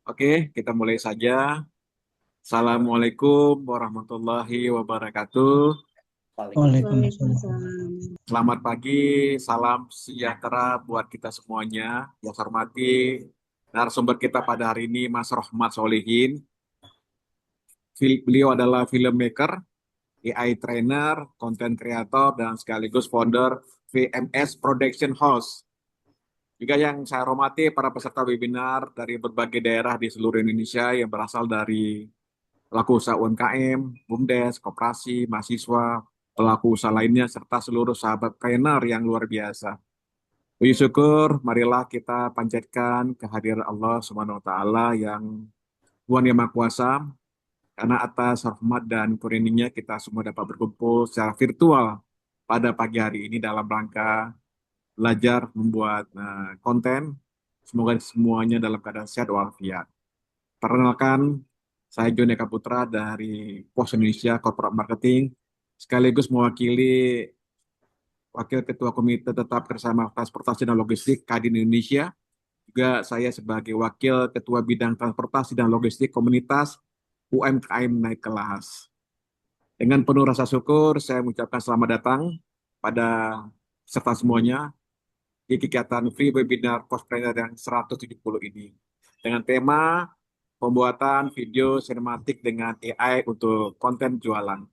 Oke, kita mulai saja. Assalamualaikum warahmatullahi wabarakatuh. Waalaikumsalam. Waalaikumsalam. Selamat pagi, salam sejahtera buat kita semuanya. Yang saya hormati narasumber kita pada hari ini, Mas Rohmat Solihin. Beliau adalah filmmaker, AI trainer, content creator, dan sekaligus founder VMS Production House. Juga yang saya hormati para peserta webinar dari berbagai daerah di seluruh Indonesia yang berasal dari pelaku usaha UMKM, BUMDes, koperasi, mahasiswa, pelaku usaha lainnya, serta seluruh sahabat trainer yang luar biasa. Puji syukur, marilah kita panjatkan kehadiran Allah Subhanahu wa Ta'ala yang Tuhan Yang Maha Kuasa, karena atas rahmat dan kurnianya kita semua dapat berkumpul secara virtual pada pagi hari ini dalam rangka belajar membuat konten. Semoga semuanya dalam keadaan sehat walafiat. Perkenalkan, saya Joni Eka Putra dari Pos Indonesia Corporate Marketing, sekaligus mewakili Wakil Ketua Komite Tetap Kerjasama Transportasi dan Logistik Kadin Indonesia. Juga saya sebagai Wakil Ketua Bidang Transportasi dan Logistik Komunitas UMKM Naik Kelas. Dengan penuh rasa syukur, saya mengucapkan selamat datang pada peserta semuanya di kegiatan free webinar Postpreneur yang 170 ini. Dengan tema pembuatan video sinematik dengan AI untuk konten jualan.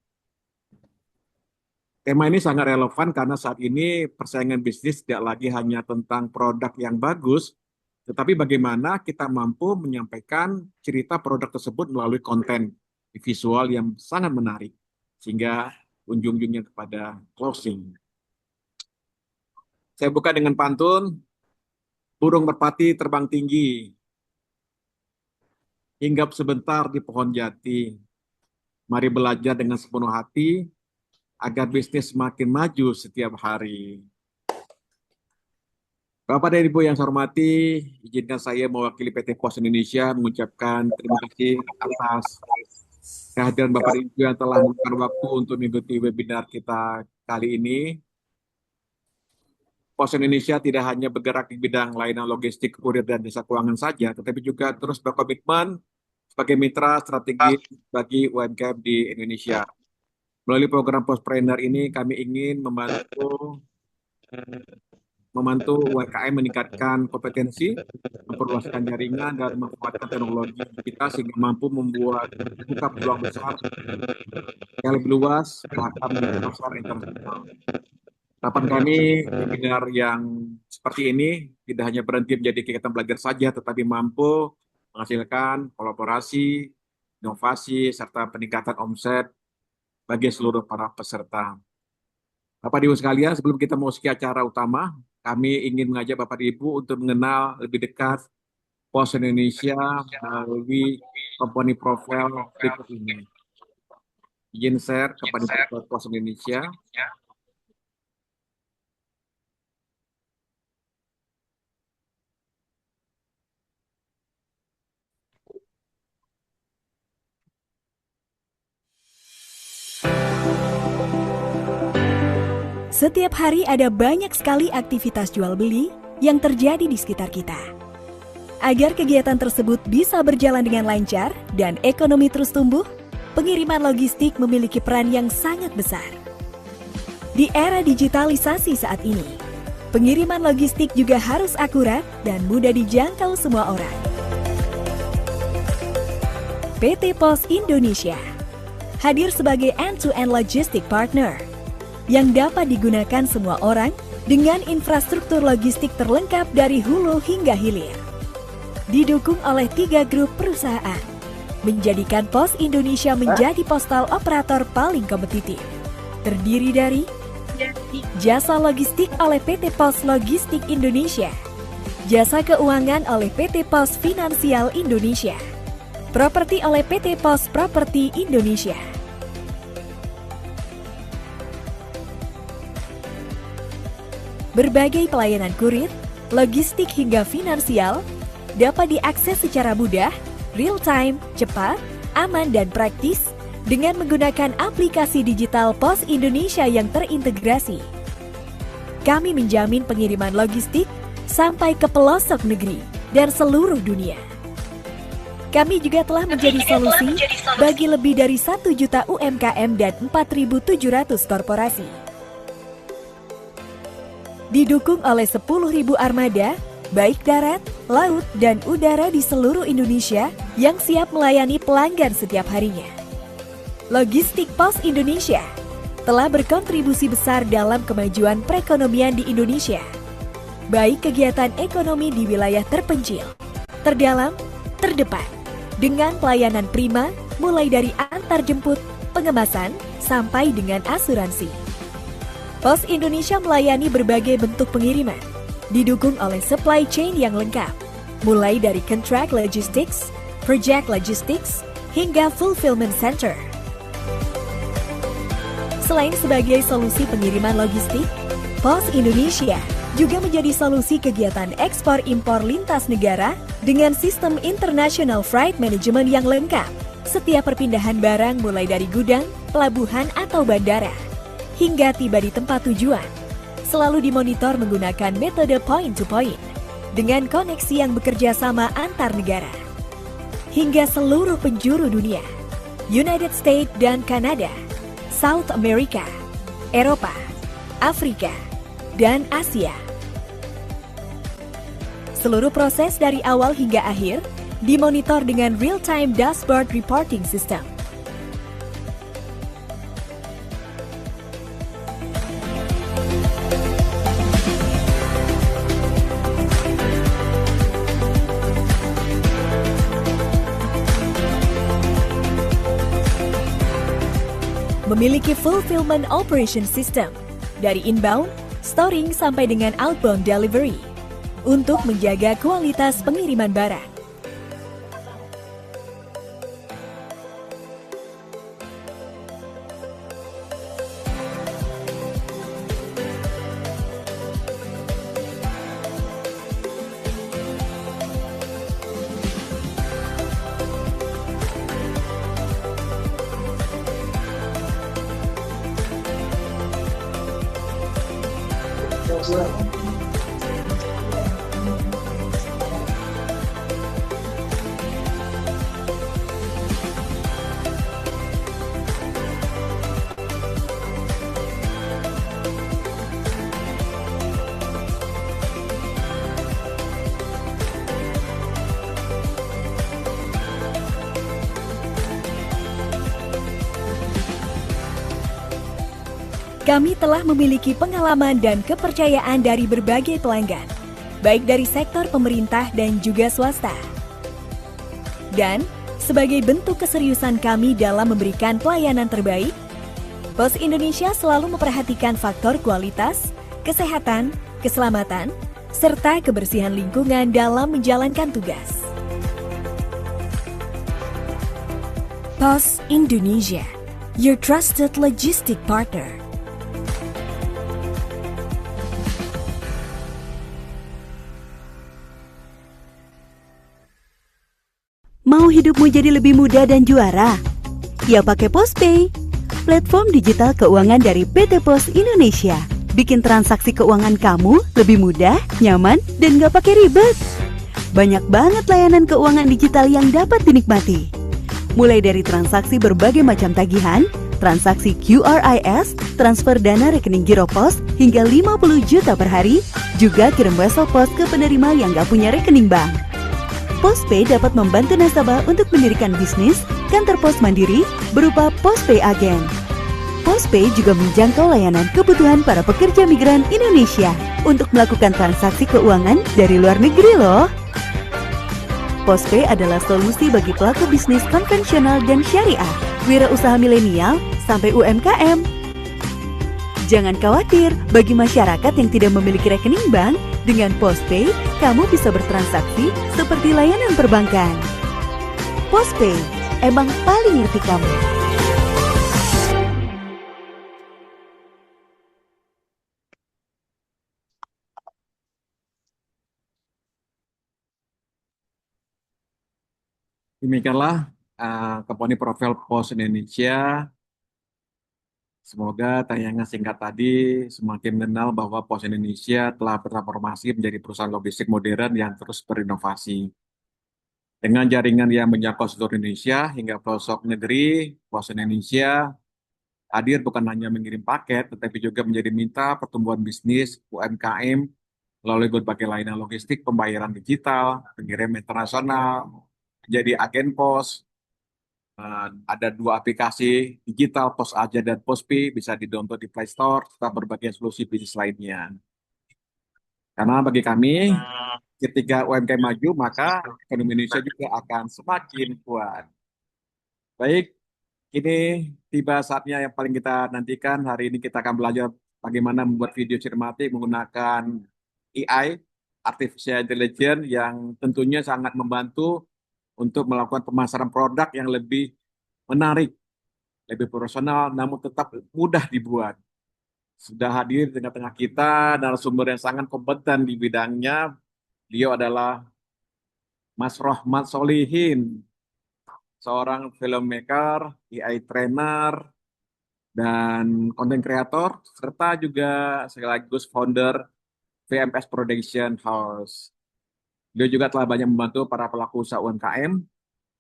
Tema ini sangat relevan karena saat ini persaingan bisnis tidak lagi hanya tentang produk yang bagus, tetapi bagaimana kita mampu menyampaikan cerita produk tersebut melalui konten visual yang sangat menarik, sehingga ujung-ujungnya kepada closing. Saya buka dengan pantun, burung merpati terbang tinggi, hinggap sebentar di pohon jati. Mari belajar dengan sepenuh hati, agar bisnis semakin maju setiap hari. Bapak dan Ibu yang saya hormati, izinkan saya mewakili PT Pos Indonesia mengucapkan terima kasih atas kehadiran Bapak dan Ibu yang telah meluangkan waktu untuk mengikuti webinar kita kali ini. Pos Indonesia tidak hanya bergerak di bidang layanan logistik, kurir, dan jasa keuangan saja, tetapi juga terus berkomitmen sebagai mitra strategi bagi UMKM di Indonesia. Melalui program Postpreneur ini, kami ingin membantu UMKM meningkatkan kompetensi, memperluaskan jaringan, dan memanfaatkan teknologi kita sehingga mampu membuka peluang besar yang lebih luas bahkan di pasar internasional. Harapan kami, webinar yang seperti ini tidak hanya berhenti menjadi kegiatan belajar saja, tetapi mampu menghasilkan kolaborasi, inovasi, serta peningkatan omset bagi seluruh para peserta. Bapak Ibu sekalian, sebelum kita memasuki acara utama, kami ingin mengajak Bapak Ibu untuk mengenal lebih dekat Pos Indonesia melalui company profile berikut ini. Izin share company profile Pos Indonesia. Setiap hari ada banyak sekali aktivitas jual beli yang terjadi di sekitar kita. Agar kegiatan tersebut bisa berjalan dengan lancar dan ekonomi terus tumbuh, pengiriman logistik memiliki peran yang sangat besar. Di era digitalisasi saat ini, pengiriman logistik juga harus akurat dan mudah dijangkau semua orang. PT Pos Indonesia hadir sebagai end-to-end logistic partner yang dapat digunakan semua orang dengan infrastruktur logistik terlengkap dari hulu hingga hilir. Didukung oleh 3 grup perusahaan, menjadikan Pos Indonesia menjadi postal operator paling kompetitif. Terdiri dari jasa logistik oleh PT Pos Logistik Indonesia, jasa keuangan oleh PT Pos Finansial Indonesia, properti oleh PT Pos Properti Indonesia. Berbagai pelayanan kurir, logistik hingga finansial dapat diakses secara mudah, real-time, cepat, aman, dan praktis dengan menggunakan aplikasi digital Pos Indonesia yang terintegrasi. Kami menjamin pengiriman logistik sampai ke pelosok negeri dan seluruh dunia. Kami juga telah menjadi solusi bagi lebih dari 1 juta UMKM dan 4.700 korporasi. Didukung oleh 10.000 armada, baik darat, laut, dan udara di seluruh Indonesia yang siap melayani pelanggan setiap harinya. Logistik Pos Indonesia telah berkontribusi besar dalam kemajuan perekonomian di Indonesia, baik kegiatan ekonomi di wilayah terpencil, terdalam, terdepan, dengan pelayanan prima mulai dari antar jemput, pengemasan, sampai dengan asuransi. Pos Indonesia melayani berbagai bentuk pengiriman, didukung oleh supply chain yang lengkap, mulai dari contract logistics, project logistics, hingga fulfillment center. Selain sebagai solusi pengiriman logistik, Pos Indonesia juga menjadi solusi kegiatan ekspor-impor lintas negara dengan sistem International Freight Management yang lengkap. Setiap perpindahan barang mulai dari gudang, pelabuhan atau bandara, hingga tiba di tempat tujuan, selalu dimonitor menggunakan metode point-to-point, dengan koneksi yang bekerja sama antar negara, hingga seluruh penjuru dunia, United States dan Kanada, South America, Eropa, Afrika, dan Asia. Seluruh proses dari awal hingga akhir dimonitor dengan real-time dashboard reporting system. Memiliki fulfillment operation system dari inbound, storing sampai dengan outbound delivery untuk menjaga kualitas pengiriman barang. Kami telah memiliki pengalaman dan kepercayaan dari berbagai pelanggan, baik dari sektor pemerintah dan juga swasta. Dan sebagai bentuk keseriusan kami dalam memberikan pelayanan terbaik, Pos Indonesia selalu memperhatikan faktor kualitas, kesehatan, keselamatan, serta kebersihan lingkungan dalam menjalankan tugas. Pos Indonesia, your trusted logistic partner. Mau hidupmu jadi lebih mudah dan juara? Ya pakai PosPay, platform digital keuangan dari PT Pos Indonesia. Bikin transaksi keuangan kamu lebih mudah, nyaman, dan gak pakai ribet. Banyak banget layanan keuangan digital yang dapat dinikmati. Mulai dari transaksi berbagai macam tagihan, transaksi QRIS, transfer dana rekening Giro Pos hingga 50 juta per hari, juga kirim wesel pos ke penerima yang gak punya rekening bank. PosPay dapat membantu nasabah untuk mendirikan bisnis, kantor pos mandiri, berupa PosPay Agen. PosPay juga menjangkau layanan kebutuhan para pekerja migran Indonesia untuk melakukan transaksi keuangan dari luar negeri loh. PosPay adalah solusi bagi pelaku bisnis konvensional dan syariah, wirausaha milenial, sampai UMKM. Jangan khawatir, bagi masyarakat yang tidak memiliki rekening bank, dengan PosPay, kamu bisa bertransaksi seperti layanan perbankan. PosPay, emang paling ngerti kamu. Demikianlah company profile Pos Indonesia Semoga tayangan singkat tadi semakin mengenal bahwa Pos Indonesia telah bertransformasi menjadi perusahaan logistik modern yang terus berinovasi. Dengan jaringan yang menjangkau seluruh Indonesia hingga pelosok negeri, Pos Indonesia hadir bukan hanya mengirim paket, tetapi juga menjadi mitra pertumbuhan bisnis UMKM melalui berbagai layanan logistik, pembayaran digital, pengiriman internasional, menjadi agen pos. Ada dua aplikasi digital, Pos Aja dan Postpay, bisa di-download di Play Store, serta berbagai solusi bisnis lainnya. Karena bagi kami, ketika UMKM maju, maka ekonomi Indonesia juga akan semakin kuat. Baik, ini tiba saatnya yang paling kita nantikan. Hari ini kita akan belajar bagaimana membuat video sinematik menggunakan AI, Artificial Intelligence, yang tentunya sangat membantu untuk melakukan pemasaran produk yang lebih menarik, lebih profesional, namun tetap mudah dibuat. Sudah hadir di tengah-tengah kita narasumber yang sangat kompeten di bidangnya. Beliau adalah Mas Rohmat Solihin, seorang filmmaker, AI trainer, dan konten kreator, serta juga sekaligus founder VMS Production House. Beliau juga telah banyak membantu para pelaku usaha UMKM,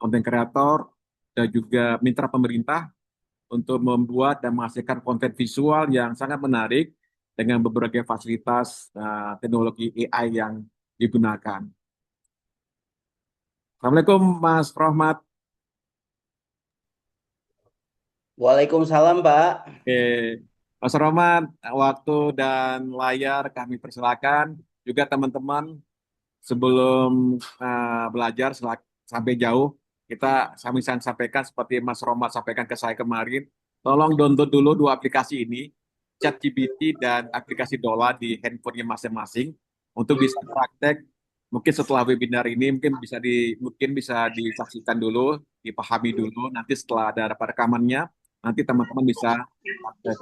konten kreator, dan juga mitra pemerintah untuk membuat dan menghasilkan konten visual yang sangat menarik dengan berbagai fasilitas teknologi AI yang digunakan. Assalamualaikum Mas Rohmat. Waalaikumsalam, Pak. Oke. Mas Rohmat, waktu dan layar kami persilakan. Juga teman-teman sebelum belajar sampai jauh, kita kami sampaikan seperti Mas Rohmat sampaikan ke saya kemarin, tolong download dulu dua aplikasi ini, ChatGPT dan aplikasi Dola di handphonenya masing-masing untuk bisa praktek. Mungkin setelah webinar ini mungkin bisa disaksikan dulu, dipahami dulu. Nanti setelah ada rekamannya, nanti teman-teman bisa praktek.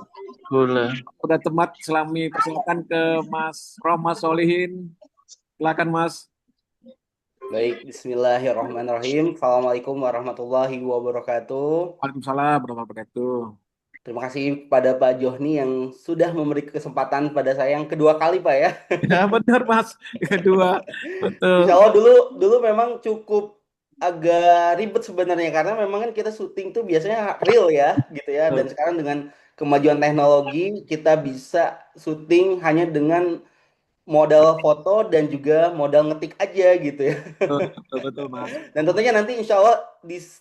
Boleh. Udah temat selami persilakan ke Mas Rohmat Solihin. Silakan Mas. Baik, bismillahirrahmanirrahim. Assalamualaikum warahmatullahi wabarakatuh. Waalaikumsalam warahmatullahi wabarakatuh. Terima kasih pada Pak Johni yang sudah memberi kesempatan pada saya yang kedua kali, Pak ya. Ya benar Mas, kedua, betul. Insya Allah dulu memang cukup agak ribet sebenarnya karena memang kan kita syuting tuh biasanya real ya gitu ya, dan sekarang dengan kemajuan teknologi kita bisa syuting hanya dengan modal foto dan juga modal ngetik aja gitu ya. Betul, betul Mas. Dan tentunya nanti insya Allah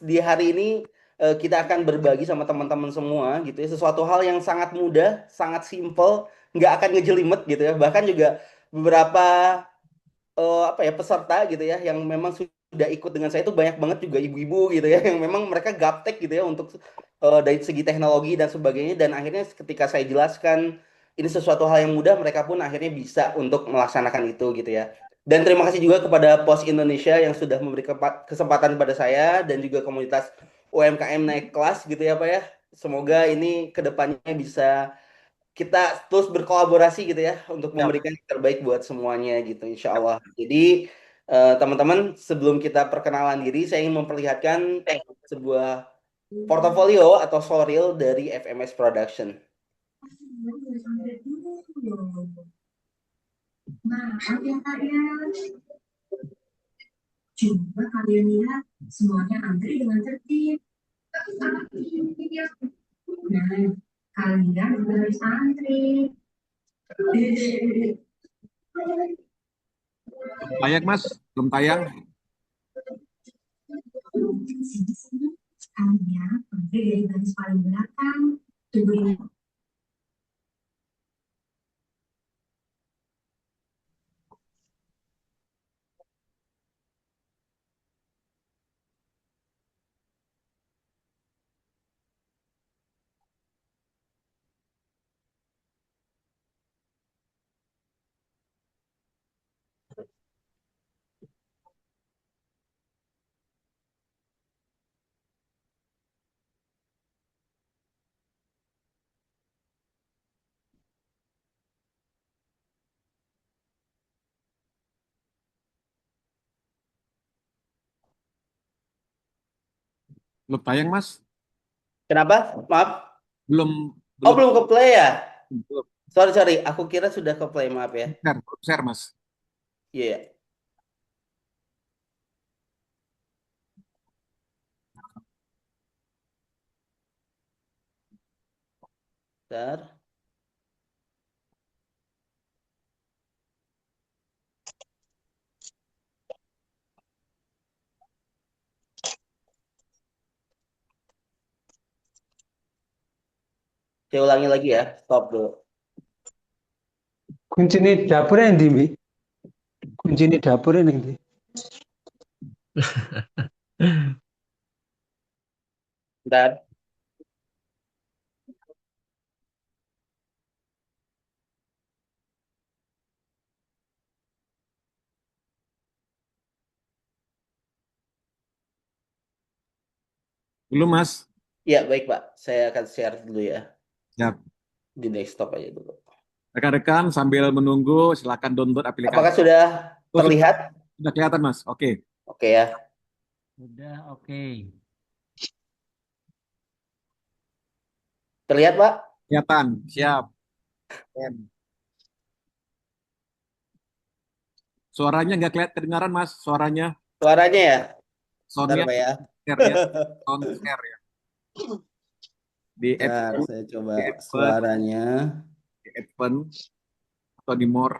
di hari ini kita akan berbagi sama teman-teman semua gitu ya, sesuatu hal yang sangat mudah, sangat simple, nggak akan ngejelimet gitu ya. Bahkan juga beberapa apa ya peserta gitu ya yang memang sudah ikut dengan saya itu banyak banget juga ibu-ibu gitu ya yang memang mereka gaptek gitu ya untuk dari segi teknologi dan sebagainya, dan akhirnya ketika saya jelaskan ini sesuatu hal yang mudah, mereka pun akhirnya bisa untuk melaksanakan itu gitu ya. Dan terima kasih juga kepada Pos Indonesia yang sudah memberi kesempatan pada saya dan juga komunitas UMKM naik kelas gitu ya Pak ya. Semoga ini kedepannya bisa kita terus berkolaborasi gitu ya untuk Ya. memberikan yang terbaik buat semuanya gitu insya Allah. Jadi teman-teman, sebelum kita perkenalan diri saya ingin memperlihatkan sebuah portofolio atau showreel dari FMS Production. Nah, oke kalian. Coba kalian lihat semuanya antri dengan tertib. Nah, kalian juga harus antri. Tayang Mas, belum tayang. Sini, kalian antri dari baris paling belakang. Tunggu ini. Belum tayang Mas. Kenapa? Maaf. Belum Oh, Belum. belum ke play ya? Belum. Sorry, aku kira sudah ke play, maaf ya. Share, Mas. Iya. Bentar. Saya ulangi lagi ya. Stop dulu. Kunci ini dapurnya yang di kunci ini dapurnya yang di. Bentar. Belum, Mas. Ya, baik, Pak. Saya akan share dulu ya. Siap. Di desktop aja dulu. Rekan-rekan sambil menunggu silakan download Apakah aplikasi. sudah Oh, terlihat? sudah kelihatan, Mas. Oke. Oke ya. Sudah, oke. Terlihat, Pak? Kelihatan. Siap. Keren. Suaranya nggak kelihatan kedengaran, Mas. Suaranya. Suaranya ya? Bentar, Soundnya Pak ya. share ya. Sound share ya. Di Bentar, Advance, saya coba di Advance, suaranya. di Advance, atau di More.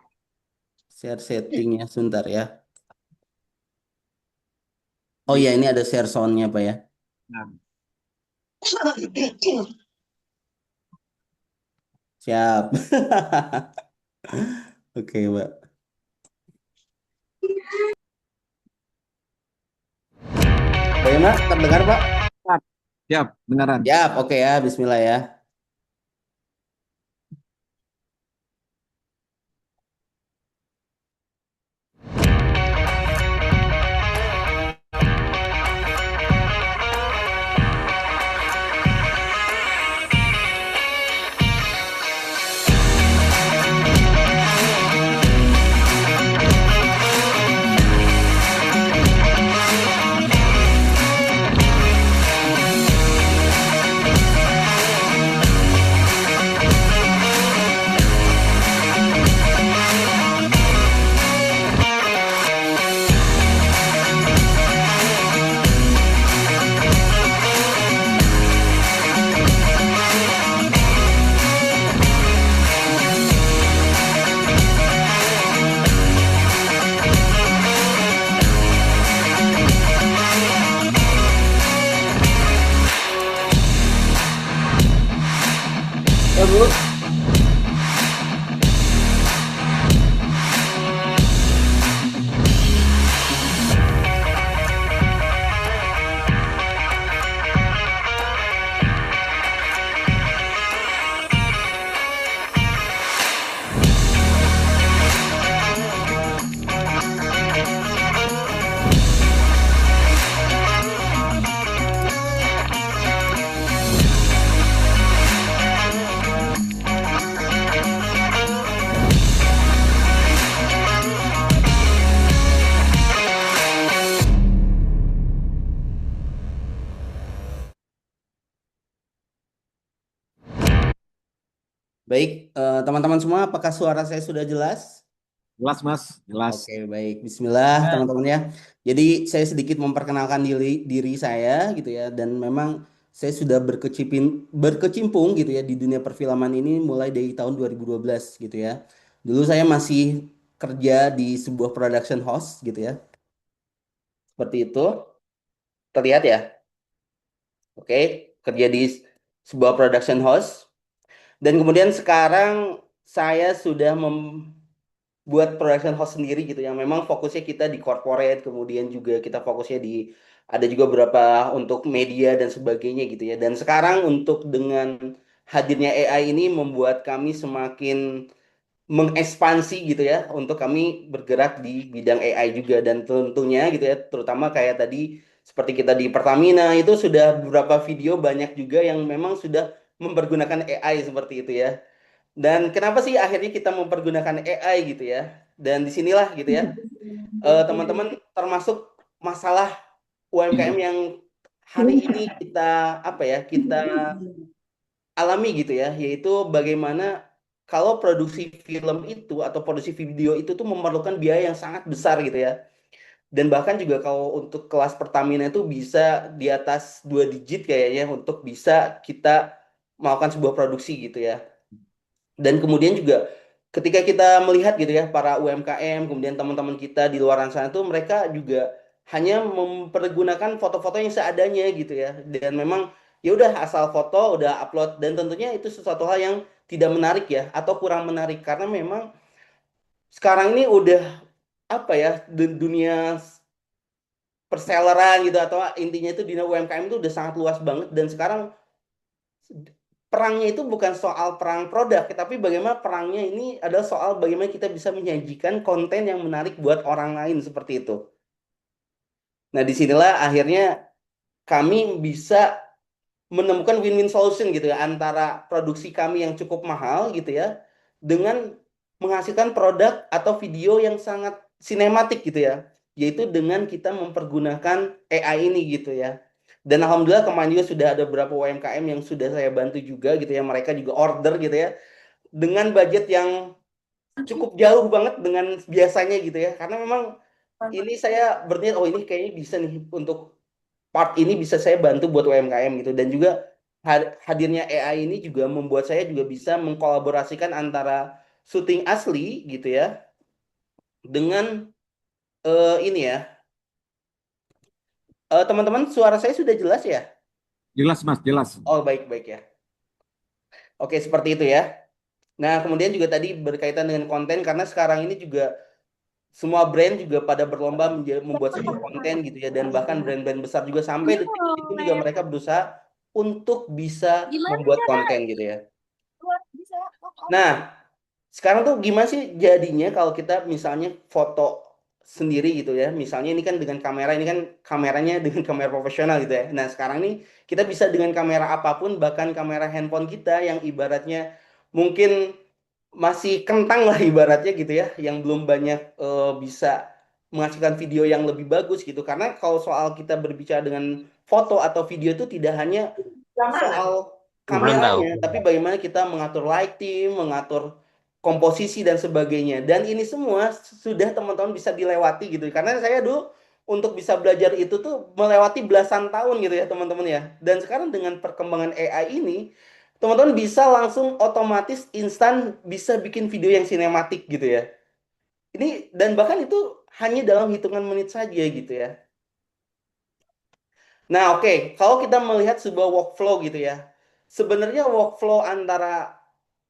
Share settingnya sebentar ya. Oh Di, iya, ini ada share sound-nya, Pak ya. nah, Siap. Oke, Pak. Bagaimana? Terdengar, Pak? siap, beneran. Siap, oke ya. Bismillah ya. Ya, Bu. Baik, teman-teman semua, apakah suara saya sudah jelas? Jelas, Mas. Jelas. Oke, baik. Bismillah, teman-teman ya. Jadi saya sedikit memperkenalkan diri saya gitu ya, dan memang saya sudah berkecimpung gitu ya di dunia perfilman ini mulai dari tahun 2012 gitu ya. Dulu saya masih kerja di sebuah production house gitu ya. Seperti itu. Terlihat ya? Oke, kerja di sebuah production house. Dan kemudian sekarang saya sudah membuat production house sendiri gitu yang memang fokusnya kita di corporate, kemudian juga kita fokusnya di ada juga beberapa untuk media dan sebagainya gitu ya. Dan sekarang untuk dengan hadirnya AI ini membuat kami semakin mengekspansi gitu ya untuk kami bergerak di bidang AI juga dan tentunya gitu ya terutama kayak tadi seperti kita di Pertamina itu sudah beberapa video banyak juga yang memang sudah mempergunakan AI seperti itu ya. Dan kenapa sih akhirnya kita mempergunakan AI gitu ya? Dan disinilah gitu ya teman-teman termasuk masalah UMKM yang hari ini kita apa ya kita alami gitu ya, yaitu bagaimana kalau produksi film itu atau produksi video itu tuh memerlukan biaya yang sangat besar gitu ya. Dan bahkan juga kalau untuk kelas Pertamina itu bisa di atas 2 digit kayaknya untuk bisa kita melakukan sebuah produksi gitu ya. Dan kemudian juga ketika kita melihat gitu ya para UMKM, kemudian teman-teman kita di luar sana tuh mereka juga hanya mempergunakan foto-foto yang seadanya gitu ya. Dan memang ya udah asal foto udah upload dan tentunya itu sesuatu hal yang tidak menarik ya atau kurang menarik karena memang sekarang ini udah apa ya dunia perselleran gitu atau intinya itu dunia UMKM itu udah sangat luas banget dan sekarang perangnya itu bukan soal perang produk, tapi bagaimana perangnya ini adalah soal bagaimana kita bisa menyajikan konten yang menarik buat orang lain seperti itu. Nah, disinilah akhirnya kami bisa menemukan win-win solution gitu ya antara produksi kami yang cukup mahal gitu ya dengan menghasilkan produk atau video yang sangat sinematik gitu ya, yaitu dengan kita mempergunakan AI ini gitu ya. Dan alhamdulillah kemarin juga sudah ada beberapa UMKM yang sudah saya bantu juga gitu ya, mereka juga order gitu ya dengan budget yang cukup jauh banget dengan biasanya gitu ya. Karena memang ini saya berniat oh ini kayaknya bisa nih untuk part ini bisa saya bantu buat UMKM gitu dan juga hadirnya AI ini juga membuat saya juga bisa mengkolaborasikan antara syuting asli gitu ya dengan ini ya. Teman-teman suara saya sudah jelas ya? Jelas Mas, jelas. Oh baik-baik ya. Oke seperti itu ya. Nah kemudian juga tadi berkaitan dengan konten karena sekarang ini juga semua brand juga pada berlomba membuat sebuah konten gitu ya dan bahkan brand-brand besar juga sampai detik ini pun juga mereka berusaha untuk bisa membuat konten gitu ya. Nah, sekarang tuh gimana sih jadinya kalau kita misalnya foto sendiri gitu ya. Misalnya ini kan dengan kamera, ini kan kameranya dengan kamera profesional gitu ya. Nah, sekarang nih kita bisa dengan kamera apapun, bahkan kamera handphone kita yang ibaratnya mungkin masih kentang lah ibaratnya gitu ya, yang belum banyak bisa menghasilkan video yang lebih bagus gitu. Karena kalau soal kita berbicara dengan foto atau video itu tidak hanya soal Belum tahu. kameranya, tapi bagaimana kita mengatur lighting, mengatur komposisi dan sebagainya. Dan ini semua sudah teman-teman bisa dilewati gitu. Karena saya dulu untuk bisa belajar itu tuh melewati belasan tahun gitu ya teman-teman ya. Dan sekarang dengan perkembangan AI ini, teman-teman bisa langsung otomatis instan bisa bikin video yang sinematik gitu ya. Ini dan bahkan itu hanya dalam hitungan menit saja gitu ya. Nah, oke, kalau kita melihat sebuah workflow gitu ya. Sebenarnya workflow antara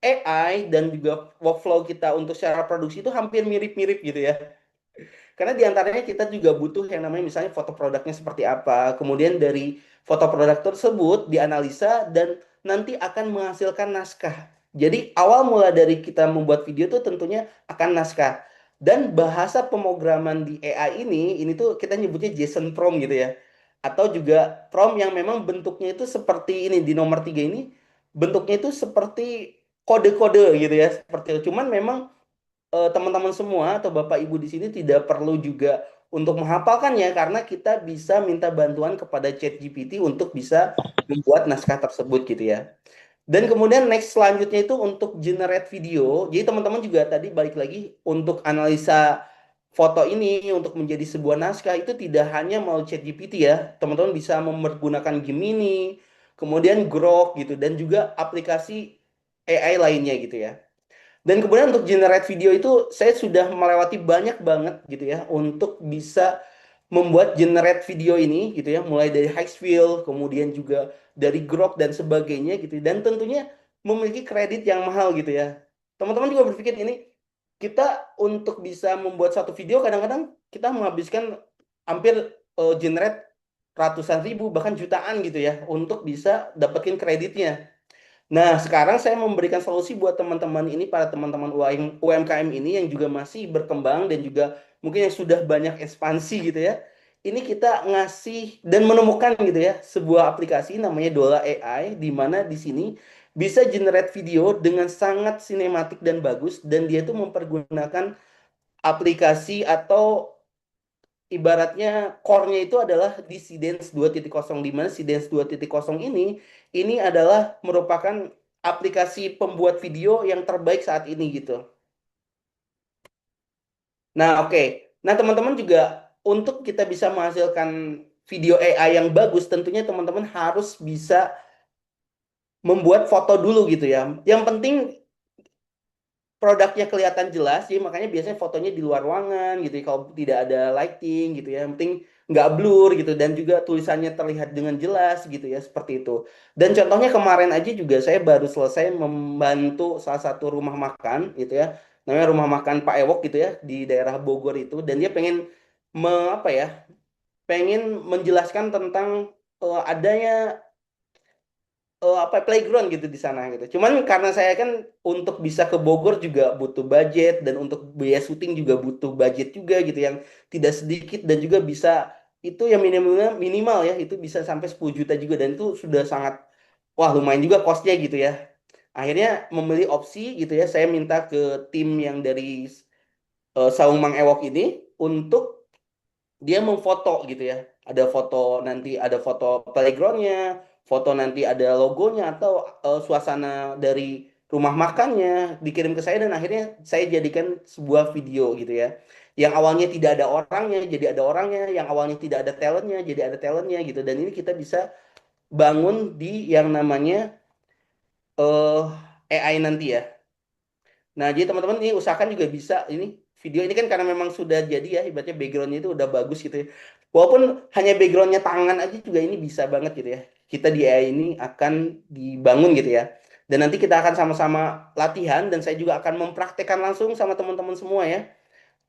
AI dan juga workflow kita untuk secara produksi itu hampir mirip-mirip gitu ya. Karena diantaranya kita juga butuh yang namanya misalnya foto produknya seperti apa. Kemudian dari foto produk tersebut dianalisa dan nanti akan menghasilkan naskah. Jadi awal mula dari kita membuat video itu tentunya akan naskah. Dan bahasa pemrograman di AI ini tuh kita nyebutnya JSON prompt gitu ya. Atau juga prompt yang memang bentuknya itu seperti ini di nomor 3 ini. Bentuknya itu seperti kode-kode gitu ya. Seperti itu. Cuman memang teman-teman semua atau Bapak Ibu di sini tidak perlu juga untuk menghafalkannya karena kita bisa minta bantuan kepada ChatGPT untuk bisa membuat naskah tersebut gitu ya. Dan kemudian next selanjutnya itu untuk generate video. Jadi teman-teman juga tadi balik lagi untuk analisa foto ini untuk menjadi sebuah naskah itu tidak hanya melalui ChatGPT ya. Teman-teman bisa menggunakan Gemini, kemudian Grok gitu dan juga aplikasi AI lainnya gitu ya. Dan kemudian untuk generate video itu saya sudah melewati banyak banget gitu ya untuk bisa membuat generate video ini gitu ya mulai dari Hexfield kemudian juga dari Grok dan sebagainya gitu dan tentunya memiliki kredit yang mahal gitu ya. Teman-teman juga berpikir ini kita untuk bisa membuat satu video kadang-kadang kita menghabiskan hampir generate ratusan ribu bahkan jutaan gitu ya untuk bisa dapetin kreditnya. Nah, sekarang saya memberikan solusi buat teman-teman ini, para teman-teman UMKM ini yang juga masih berkembang dan juga mungkin yang sudah banyak ekspansi gitu ya. Ini kita ngasih dan menemukan gitu ya, sebuah aplikasi namanya Dola AI, di mana di sini bisa generate video dengan sangat sinematik dan bagus, dan dia itu mempergunakan aplikasi atau ibaratnya core-nya itu adalah di Seedance 2.0, di mana Seedance 2.0 ini adalah merupakan aplikasi pembuat video yang terbaik saat ini gitu. Nah, oke. Nah, teman-teman juga untuk kita bisa menghasilkan video AI yang bagus, tentunya teman-teman harus bisa membuat foto dulu gitu ya. Yang penting produknya kelihatan jelas, jadi makanya biasanya fotonya di luar ruangan gitu ya, kalau tidak ada lighting gitu ya. Yang penting nggak blur gitu dan juga tulisannya terlihat dengan jelas gitu ya, seperti itu. Dan contohnya kemarin aja juga saya baru selesai membantu salah satu rumah makan gitu ya. Namanya Rumah Makan Pak Ewok gitu ya di daerah Bogor itu, dan dia pengen apa ya? Pengen menjelaskan tentang adanya apa playground gitu di sana gitu. Cuman karena saya kan untuk bisa ke Bogor juga butuh budget, dan untuk biaya syuting juga butuh budget juga gitu yang tidak sedikit, dan juga bisa itu yang minimalnya minimal ya itu bisa sampai 10 juta juga, dan itu sudah sangat wah lumayan juga costnya gitu ya. Akhirnya memilih opsi gitu ya, saya minta ke tim yang dari Saung Mang Ewok ini untuk dia memfoto gitu ya. Ada foto, nanti ada foto playgroundnya, foto nanti ada logonya atau suasana dari rumah makannya dikirim ke saya, dan akhirnya saya jadikan sebuah video gitu ya. Yang awalnya tidak ada orangnya jadi ada orangnya, yang awalnya tidak ada talentnya jadi ada talentnya gitu. Dan ini kita bisa bangun di yang namanya AI nanti ya. Nah, jadi teman-teman ini usahakan juga bisa ini video ini kan karena memang sudah jadi ya, ibaratnya backgroundnya itu udah bagus gitu ya. Walaupun hanya backgroundnya tangan aja juga ini bisa banget gitu ya. Kita di AI ini akan dibangun gitu ya. Dan nanti kita akan sama-sama latihan, dan saya juga akan mempraktekkan langsung sama teman-teman semua ya.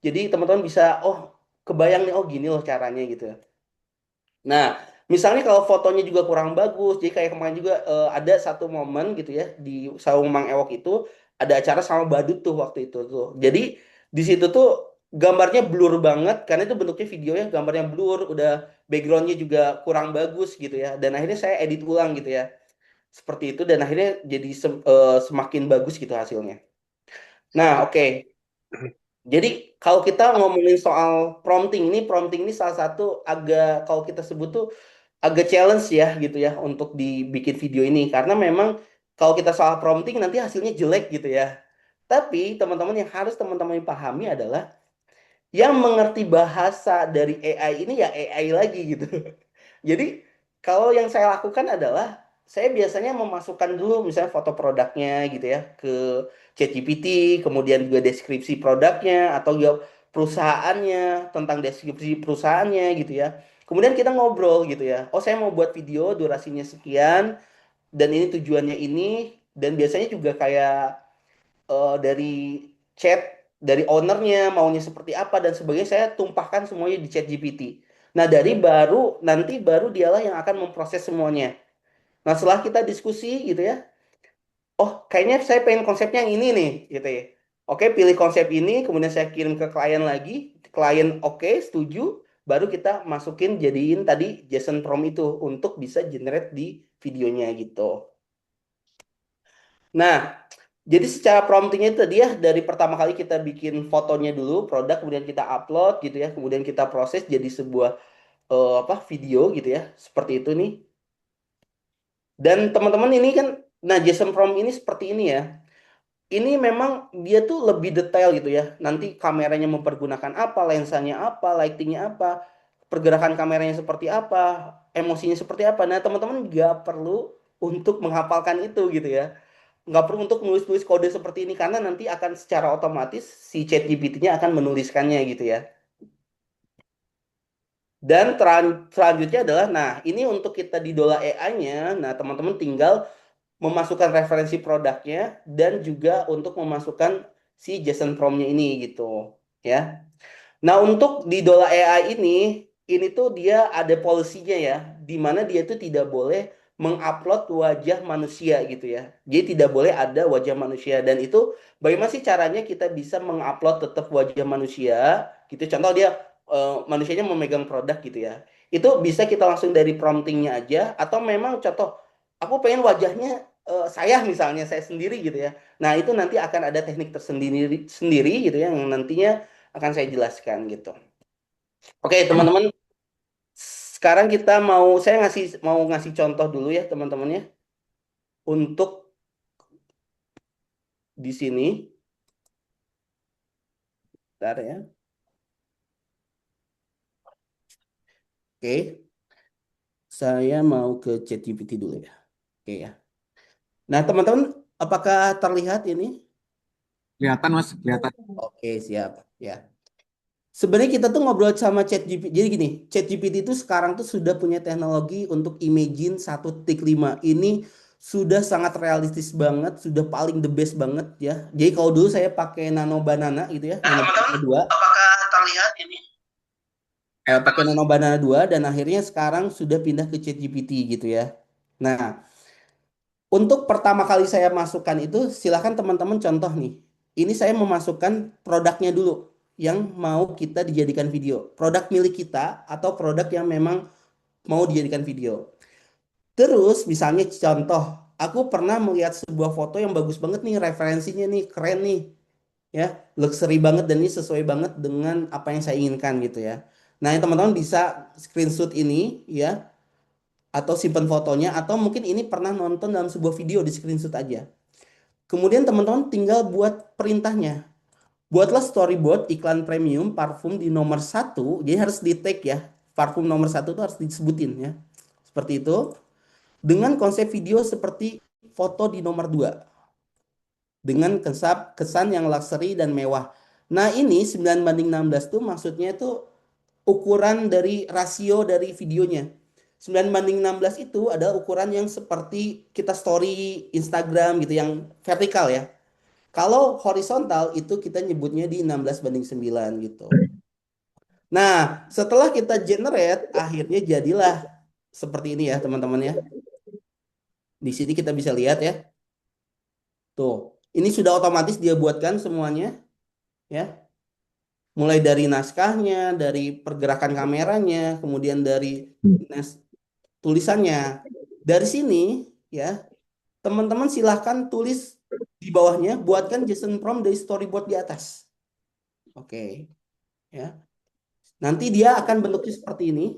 Jadi teman-teman bisa, oh kebayang nih, oh gini loh caranya gitu. Nah, misalnya kalau fotonya juga kurang bagus, jadi kayak kemarin juga ada satu momen gitu ya di Saung Mang Ewok itu ada acara sama badut tuh waktu itu tuh. Jadi di situ tuh gambarnya blur banget karena itu bentuknya videonya gambarnya blur, udah backgroundnya juga kurang bagus gitu ya. Dan akhirnya saya edit ulang gitu ya, seperti itu, dan akhirnya jadi semakin bagus gitu hasilnya. Nah, oke. Jadi kalau kita ngomongin soal prompting ini salah satu agak kalau kita sebut tuh agak challenge ya gitu ya untuk dibikin video ini, karena memang kalau kita salah prompting nanti hasilnya jelek gitu ya. Tapi teman-teman yang harus teman-teman pahami adalah yang mengerti bahasa dari AI ini ya AI lagi gitu. Jadi kalau yang saya lakukan adalah saya biasanya memasukkan dulu misalnya foto produknya gitu ya ke ChatGPT, kemudian juga deskripsi produknya atau juga perusahaannya, tentang deskripsi perusahaannya gitu ya. Kemudian kita ngobrol gitu ya. Oh, saya mau buat video durasinya sekian dan ini tujuannya ini, dan biasanya juga kayak dari chat dari ownernya maunya seperti apa dan sebagainya saya tumpahkan semuanya di ChatGPT. Nah, dari baru dialah yang akan memproses semuanya. Nah, setelah kita diskusi gitu ya, oh kayaknya saya pengen konsepnya yang ini nih gitu ya. Oke, pilih konsep ini, kemudian saya kirim ke klien lagi, klien oke, setuju, baru kita masukin jadiin tadi JSON prompt itu untuk bisa generate di videonya gitu. Nah, jadi secara promptingnya itu dia dari pertama kali kita bikin fotonya dulu, produk, kemudian kita upload gitu ya, kemudian kita proses jadi sebuah apa video gitu ya, seperti itu nih. Dan teman-teman ini kan, nah JSON prompt ini seperti ini ya. Ini memang dia tuh lebih detail gitu ya. Nanti kameranya mempergunakan apa, lensanya apa, lightingnya apa, pergerakan kameranya seperti apa, emosinya seperti apa. Nah, teman-teman nggak perlu untuk menghafalkan itu gitu ya. Nggak perlu untuk nulis-nulis kode seperti ini karena nanti akan secara otomatis si ChatGPT-nya akan menuliskannya gitu ya. Dan selanjutnya adalah, nah ini untuk kita di Dola AI-nya, nah teman-teman tinggal memasukkan referensi produknya dan juga untuk memasukkan si JSON prompt-nya ini gitu ya. Nah, untuk di Dola AI ini tuh dia ada polisinya ya, di mana dia tuh tidak boleh mengupload wajah manusia gitu ya. Jadi tidak boleh ada wajah manusia, dan itu bagaimana sih caranya kita bisa mengupload tetap wajah manusia gitu. Contoh dia manusianya memegang produk gitu ya. Itu bisa kita langsung dari promptingnya aja, atau memang contoh aku pengen wajahnya saya misalnya saya sendiri gitu ya. Nah, itu nanti akan ada teknik tersendiri sendiri gitu ya yang nantinya akan saya jelaskan gitu. Oke, teman-teman, sekarang saya mau ngasih contoh dulu ya, teman-temannya, untuk di sini. Bentar ya. Oke, saya mau ke ChatGPT dulu ya. Oke ya. Nah, teman-teman, apakah terlihat ini? Kelihatan Mas, kelihatan. Oke, siap. Ya. Sebenarnya kita tuh ngobrol sama ChatGPT. Jadi gini, ChatGPT itu sekarang tuh sudah punya teknologi untuk Imagine 1.5. Ini sudah sangat realistis banget, sudah paling the best banget ya. Jadi kalau dulu saya pakai Nano Banana gitu ya, Nah, Nano teman-teman, Banana 2, apakah terlihat ini? pakai Nano Banana 2 dan akhirnya sekarang sudah pindah ke ChatGPT gitu ya. Nah, untuk pertama kali saya masukkan itu, silahkan teman-teman contoh nih. Ini saya memasukkan produknya dulu yang mau kita dijadikan video. Produk milik kita atau produk yang memang mau dijadikan video. Terus misalnya contoh, aku pernah melihat sebuah foto yang bagus banget nih, referensinya nih, keren nih. Ya, luxury banget dan ini sesuai banget dengan apa yang saya inginkan gitu ya. Nah, yang teman-teman bisa screenshot ini ya, atau simpan fotonya, atau mungkin ini pernah nonton dalam sebuah video di screenshot aja. Kemudian teman-teman tinggal buat perintahnya. Buatlah storyboard iklan premium parfum di nomor satu. Jadi harus di tag ya. Parfum nomor satu itu harus disebutin ya. Seperti itu. Dengan konsep video seperti foto di nomor 2. Dengan kesan yang luxury dan mewah. Nah ini 9:16 tuh maksudnya itu ukuran dari rasio dari videonya. 9:16 itu adalah ukuran yang seperti kita story Instagram gitu yang vertikal ya. Kalau horizontal itu kita nyebutnya di 16:9 gitu. Nah, setelah kita generate, akhirnya jadilah seperti ini ya teman-teman ya. Di sini kita bisa lihat ya. Tuh, ini sudah otomatis dia buatkan semuanya ya. Mulai dari naskahnya, dari pergerakan kameranya, kemudian dari tulisannya. Dari sini ya, teman-teman silahkan tulis di bawahnya, buatkan JSON prompt dari storyboard di atas. Oke, ya. Nanti dia akan bentuknya seperti ini.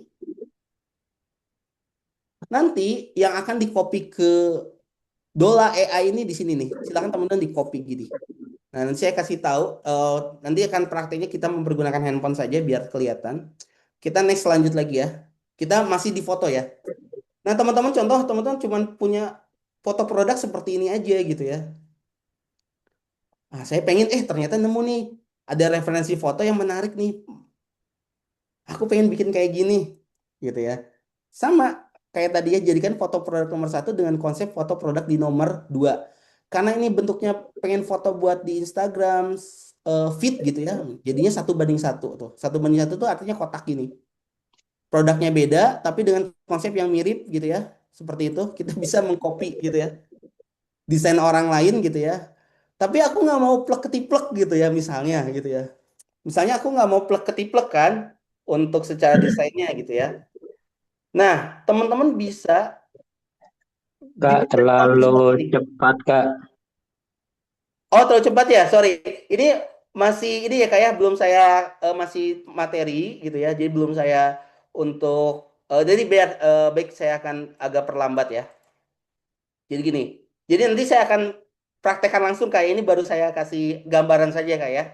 Nanti yang akan di-copy ke Dola AI ini di sini nih. Silakan teman-teman di-copy gini. Nah, nanti saya kasih tahu. Nanti akan prakteknya kita mempergunakan handphone saja biar kelihatan. Kita next lanjut lagi ya. Kita masih di foto ya. Nah, teman-teman contoh, teman-teman cuma punya foto produk seperti ini aja gitu ya. Nah, saya pengen, ternyata nemu nih. Ada referensi foto yang menarik nih. Aku pengen bikin kayak gini. Gitu ya. Sama kayak tadi ya, jadikan foto produk nomor satu dengan konsep foto produk di nomor 2. Karena ini bentuknya pengen foto buat di Instagram feed gitu ya. Jadinya 1:1 tuh. 1:1 tuh artinya kotak gini. Produknya beda tapi dengan konsep yang mirip gitu ya. Seperti itu kita bisa mengcopy gitu ya. Desain orang lain gitu ya. Tapi aku nggak mau plek ketiplek gitu ya misalnya gitu ya. Misalnya aku nggak mau plek ketiplek kan untuk secara desainnya gitu ya. Nah, teman-teman bisa Kak, dipercepat terlalu seperti ini. cepat, Kak. Oh, terlalu cepat ya, sorry. Ini masih ini ya kayak belum saya masih materi gitu ya. Jadi belum saya untuk jadi biar baik saya akan agak perlambat ya. Jadi gini. Jadi nanti saya akan praktekkan langsung kayak ini baru saya kasih gambaran saja kayak ya.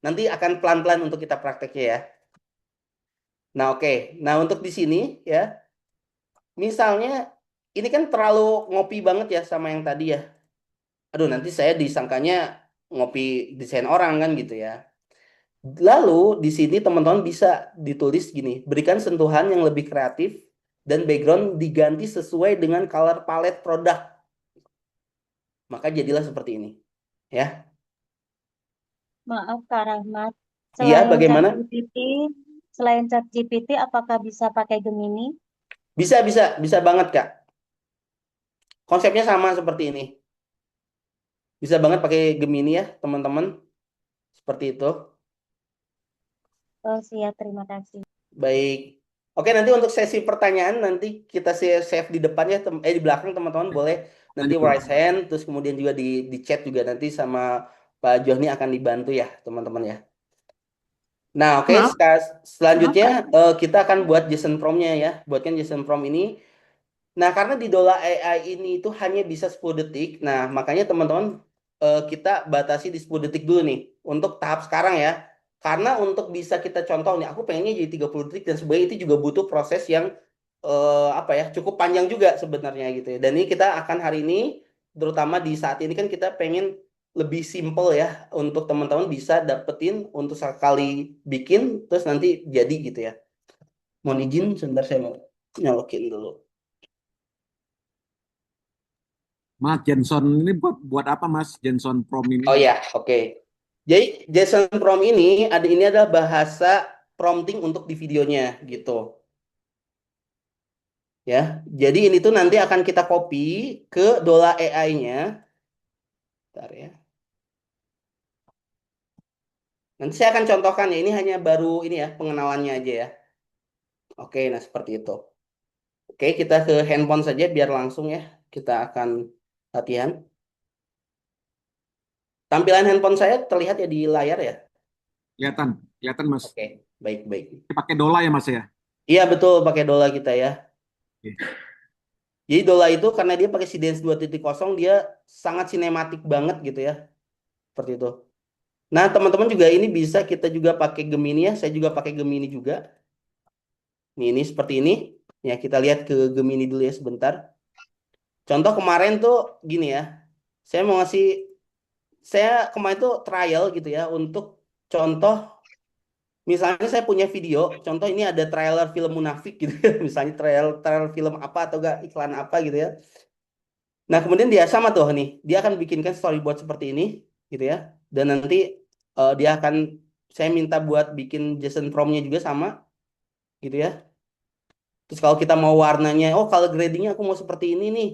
Nanti akan pelan-pelan untuk kita prakteknya ya. Nah, oke. Nah, untuk di sini ya. Misalnya ini kan terlalu ngopi banget ya sama yang tadi ya. Aduh, nanti saya disangkanya ngopi desain orang kan gitu ya. Lalu di sini teman-teman bisa ditulis gini, berikan sentuhan yang lebih kreatif dan background diganti sesuai dengan color palette produk. Maka jadilah seperti ini. Ya. Maaf Kak Rahmat, Iya, selain bagaimana? ChatGPT, apakah bisa pakai Gemini? Bisa banget, Kak. Konsepnya sama seperti ini. Bisa banget pakai Gemini ya, teman-teman. Seperti itu. Oh siap, terima kasih. Baik. Oke, nanti untuk sesi pertanyaan nanti kita save di depan ya, di belakang teman-teman boleh nanti raise hand, terus kemudian juga di chat juga nanti sama Pak Joni akan dibantu ya, teman-teman ya. Nah, oke, Maaf, selanjutnya kita akan buat JSON prompt-nya ya. Buatkan JSON prompt ini. Nah, karena di Dola AI ini itu hanya bisa 10 detik. Nah, makanya teman-teman kita batasi di 10 detik dulu nih untuk tahap sekarang ya. Karena untuk bisa kita contoh nih, aku pengennya jadi 30 detik dan sebenarnya itu juga butuh proses yang apa ya, cukup panjang juga sebenarnya gitu ya. Dan ini kita akan hari ini terutama di saat ini kan kita pengen lebih simple ya untuk teman-teman bisa dapetin untuk sekali bikin terus nanti jadi gitu ya. Mohon izin sebentar saya mau nyolokin dulu. Mas, Jenson ini buat apa Mas? Jenson Prom ini? Oh ya, oke. Jadi JSON prompt ini adalah bahasa prompting untuk di videonya gitu. Ya. Jadi ini tuh nanti akan kita copy ke Dola AI-nya. Bentar ya. Nanti saya akan contohkan ya, ini hanya baru ini ya, pengenalannya aja ya. Oke, nah seperti itu. Oke, kita ke handphone saja biar langsung ya. Kita akan latihan. Tampilan handphone saya terlihat ya di layar ya. Kelihatan, kelihatan Mas. Oke, baik-baik. Pakai Dola ya Mas ya? Iya betul, pakai Dola kita ya. Oke. Jadi Dola itu karena dia pakai Sidance 2.0 dia sangat sinematik banget gitu ya. Seperti itu. Nah, teman-teman juga ini bisa kita juga pakai Gemini ya. Saya juga pakai Gemini juga. Ini seperti ini. Ya, kita lihat ke Gemini dulu ya sebentar. Contoh kemarin tuh gini ya. Saya mau ngasih saya kemarin tuh trial gitu ya untuk contoh misalnya saya punya video, contoh ini ada trailer film Munafik gitu ya. Misalnya trailer film apa atau enggak iklan apa gitu ya. Nah, kemudian dia sama tuh nih, dia akan bikinkan storyboard seperti ini, gitu ya. Dan nanti dia akan, saya minta buat bikin JSON prompt-nya juga sama, gitu ya. Terus kalau kita mau warnanya, oh color grading-nya aku mau seperti ini nih,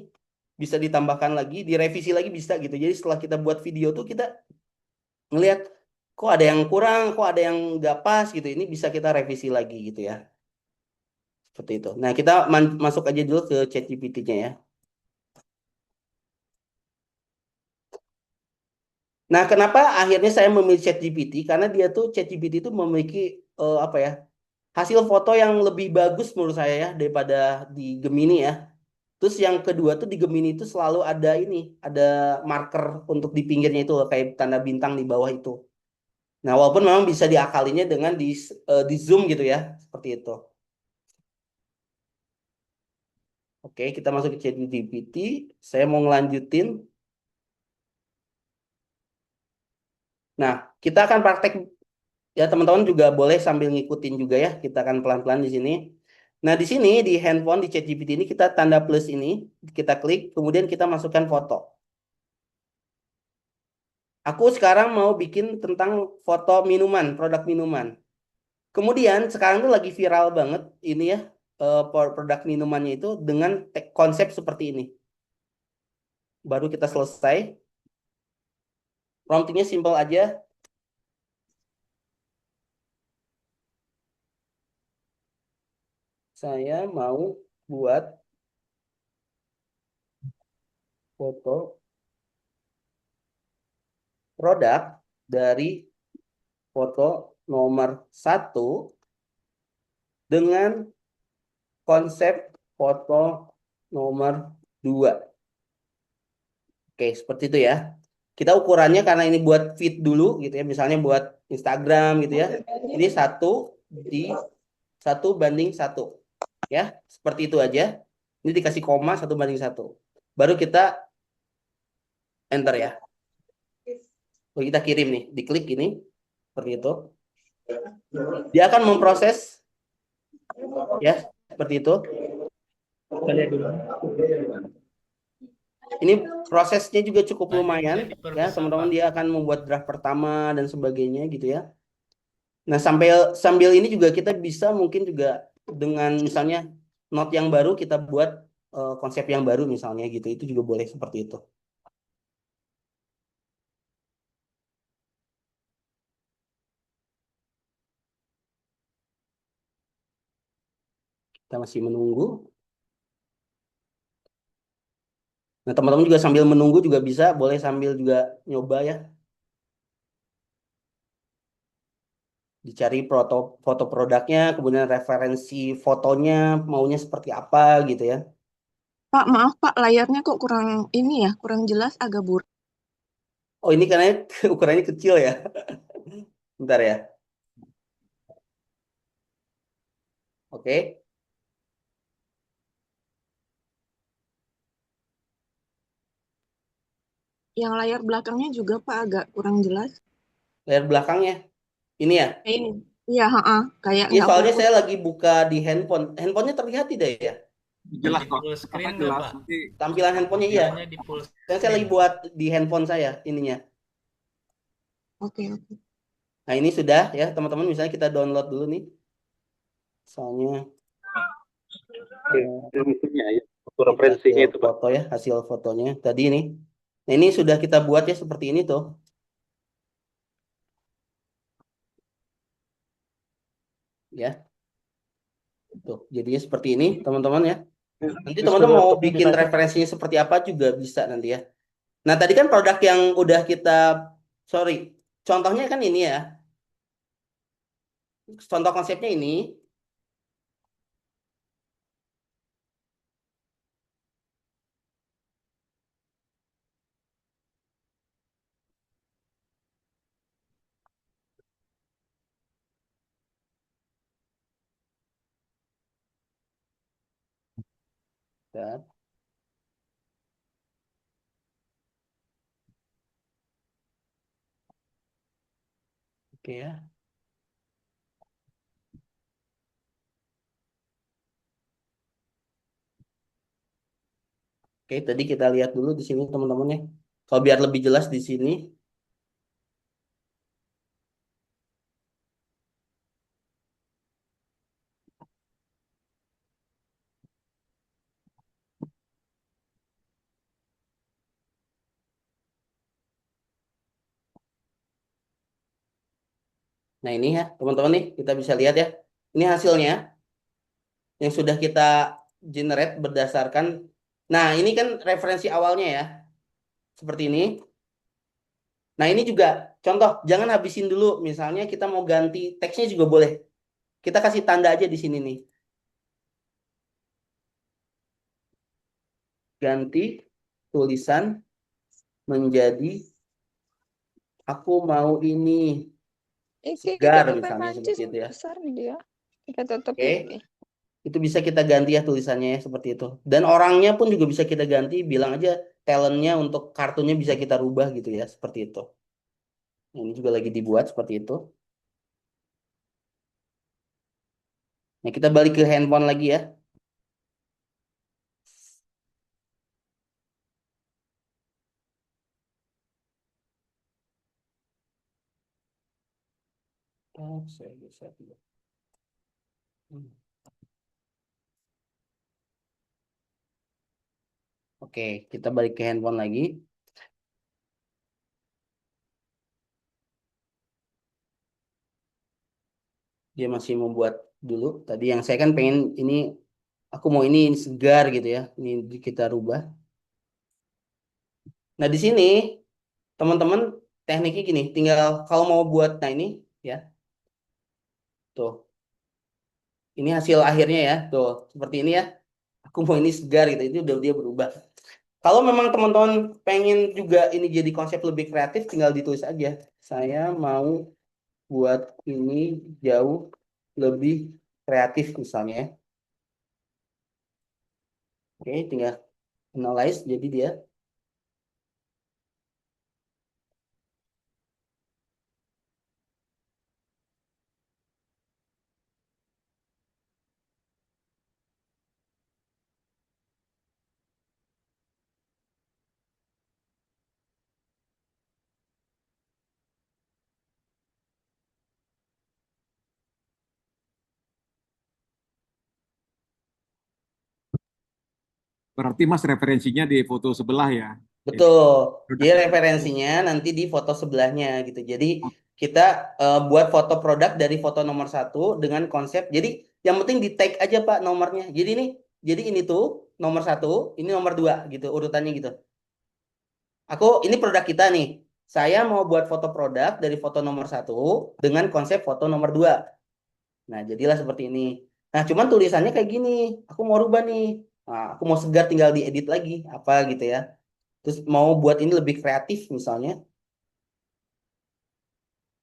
bisa ditambahkan lagi, direvisi lagi bisa gitu. Jadi setelah kita buat video tuh kita ngelihat, kok ada yang kurang, kok ada yang nggak pas gitu. Ini bisa kita revisi lagi gitu ya. Seperti itu. Nah, kita masuk aja dulu ke ChatGPT-nya ya. Nah, kenapa akhirnya saya memilih ChatGPT? Karena dia tuh ChatGPT itu memiliki apa ya, hasil foto yang lebih bagus menurut saya ya daripada di Gemini ya. Terus yang kedua tuh di Gemini itu selalu ada ini, ada marker untuk di pinggirnya itu loh, kayak tanda bintang di bawah itu. Nah, walaupun memang bisa diakalinya dengan di zoom gitu ya, seperti itu. Oke, kita masuk ke ChatGPT. Saya mau ngelanjutin. Nah, kita akan praktek ya teman-teman juga boleh sambil ngikutin juga ya. Kita akan pelan-pelan di sini. Nah, di sini di handphone di ChatGPT ini kita tanda plus ini, kita klik, kemudian kita masukkan foto. Aku sekarang mau bikin tentang foto minuman, produk minuman. Kemudian sekarang tuh lagi viral banget ini ya, produk minumannya itu dengan konsep seperti ini. Baru kita selesai. Promptingnya simple aja. Saya mau buat foto produk dari foto nomor 1 dengan konsep foto nomor 2. Oke, seperti itu ya. Kita ukurannya karena ini buat feed dulu gitu ya, misalnya buat Instagram gitu ya. Ini 1:1. Ya, seperti itu aja. Ini dikasih koma 1:1. Baru kita enter ya. Lalu kita kirim nih, diklik ini seperti itu. Dia akan memproses ya, seperti itu. kita lihat dulu. Ini prosesnya juga cukup lumayan ya, teman-teman. Dia akan membuat draft pertama dan sebagainya gitu ya. Nah, sambil ini juga kita bisa mungkin juga dengan misalnya note yang baru kita buat konsep yang baru misalnya gitu. Itu juga boleh seperti itu. Kita masih menunggu. Nah, teman-teman juga sambil menunggu juga bisa, boleh sambil juga nyoba ya. Dicari foto produknya, kemudian referensi fotonya maunya seperti apa gitu ya. Pak, maaf Pak, layarnya kok kurang ini ya, kurang jelas, agak buruk. Oh ini karena ukurannya kecil ya. Bentar ya. Oke. Yang layar belakangnya juga Pak agak kurang jelas. Layar belakangnya. Ini ya. Ini. Iya, kayak Iya nggak soalnya fokus. saya lagi buka di handphone. Handphonenya terlihat tidak ya? Jelas Di kok. full screen Apa nggak, jelas Pak? nanti Tampilan handphonenya iya. Tampilannya di full Saya lagi screen. buat di handphone saya ininya. Oke. Nah ini sudah ya teman-teman. Misalnya kita download dulu nih. Soalnya Itunya ya, kita referensinya ke itu Pak. foto ya, hasil fotonya tadi ini. Nah ini sudah kita buat ya seperti ini tuh. Ya. Tuh, jadinya seperti ini teman-teman ya. Nanti teman-teman mau bikin referensinya seperti apa juga bisa nanti ya. Nah tadi kan produk yang udah kita, sorry, contohnya kan ini ya. Contoh konsepnya ini. Dan, oke ya. Oke, tadi kita lihat dulu di sini teman-teman ya. Kalau biar lebih jelas di sini. Nah ini ya teman-teman nih kita bisa lihat ya. Ini hasilnya yang sudah kita generate berdasarkan. Nah ini kan referensi awalnya ya. Seperti ini. Nah ini juga contoh, jangan habisin dulu. Misalnya kita mau ganti teksnya juga boleh. Kita kasih tanda aja di sini nih. Ganti tulisan menjadi aku mau ini segar misalnya seperti itu ya. Besar dia. Kita tutup Oke. Itu bisa kita ganti ya tulisannya ya seperti itu. Dan orangnya pun juga bisa kita ganti, bilang aja talentnya untuk kartunya bisa kita rubah gitu ya, seperti itu. Ini juga lagi dibuat seperti itu. Nah kita balik ke handphone lagi ya. Saya bisa tidak. Oke, kita balik ke handphone lagi. Dia masih membuat dulu. Tadi yang saya kan pengen ini, aku mau ini segar gitu ya. Ini kita rubah. Nah di sini teman-teman tekniknya gini, tinggal kalau mau buat, nah ini ya, tuh. Ini hasil akhirnya ya, tuh seperti ini ya. Aku mau ini segar gitu, itu udah dia berubah. Kalau memang teman-teman pengen juga ini jadi konsep lebih kreatif, tinggal ditulis aja. Saya mau buat ini jauh lebih kreatif misalnya. Oke, tinggal analyze jadi dia. berarti Mas referensinya di foto sebelah ya. Betul. Produk Dia referensinya nanti di foto sebelahnya gitu. Jadi kita buat foto produk dari foto nomor 1 dengan konsep. Jadi yang penting di tag aja Pak nomornya. Jadi ini tuh nomor 1, ini nomor 2 gitu urutannya gitu. Ini produk kita nih. saya mau buat foto produk dari foto nomor 1 dengan konsep foto nomor 2. Nah, jadilah seperti ini. Nah, cuman tulisannya kayak gini. Aku mau rubah nih. Nah, aku mau segar tinggal diedit lagi. Apa gitu ya. Terus mau buat ini lebih kreatif misalnya.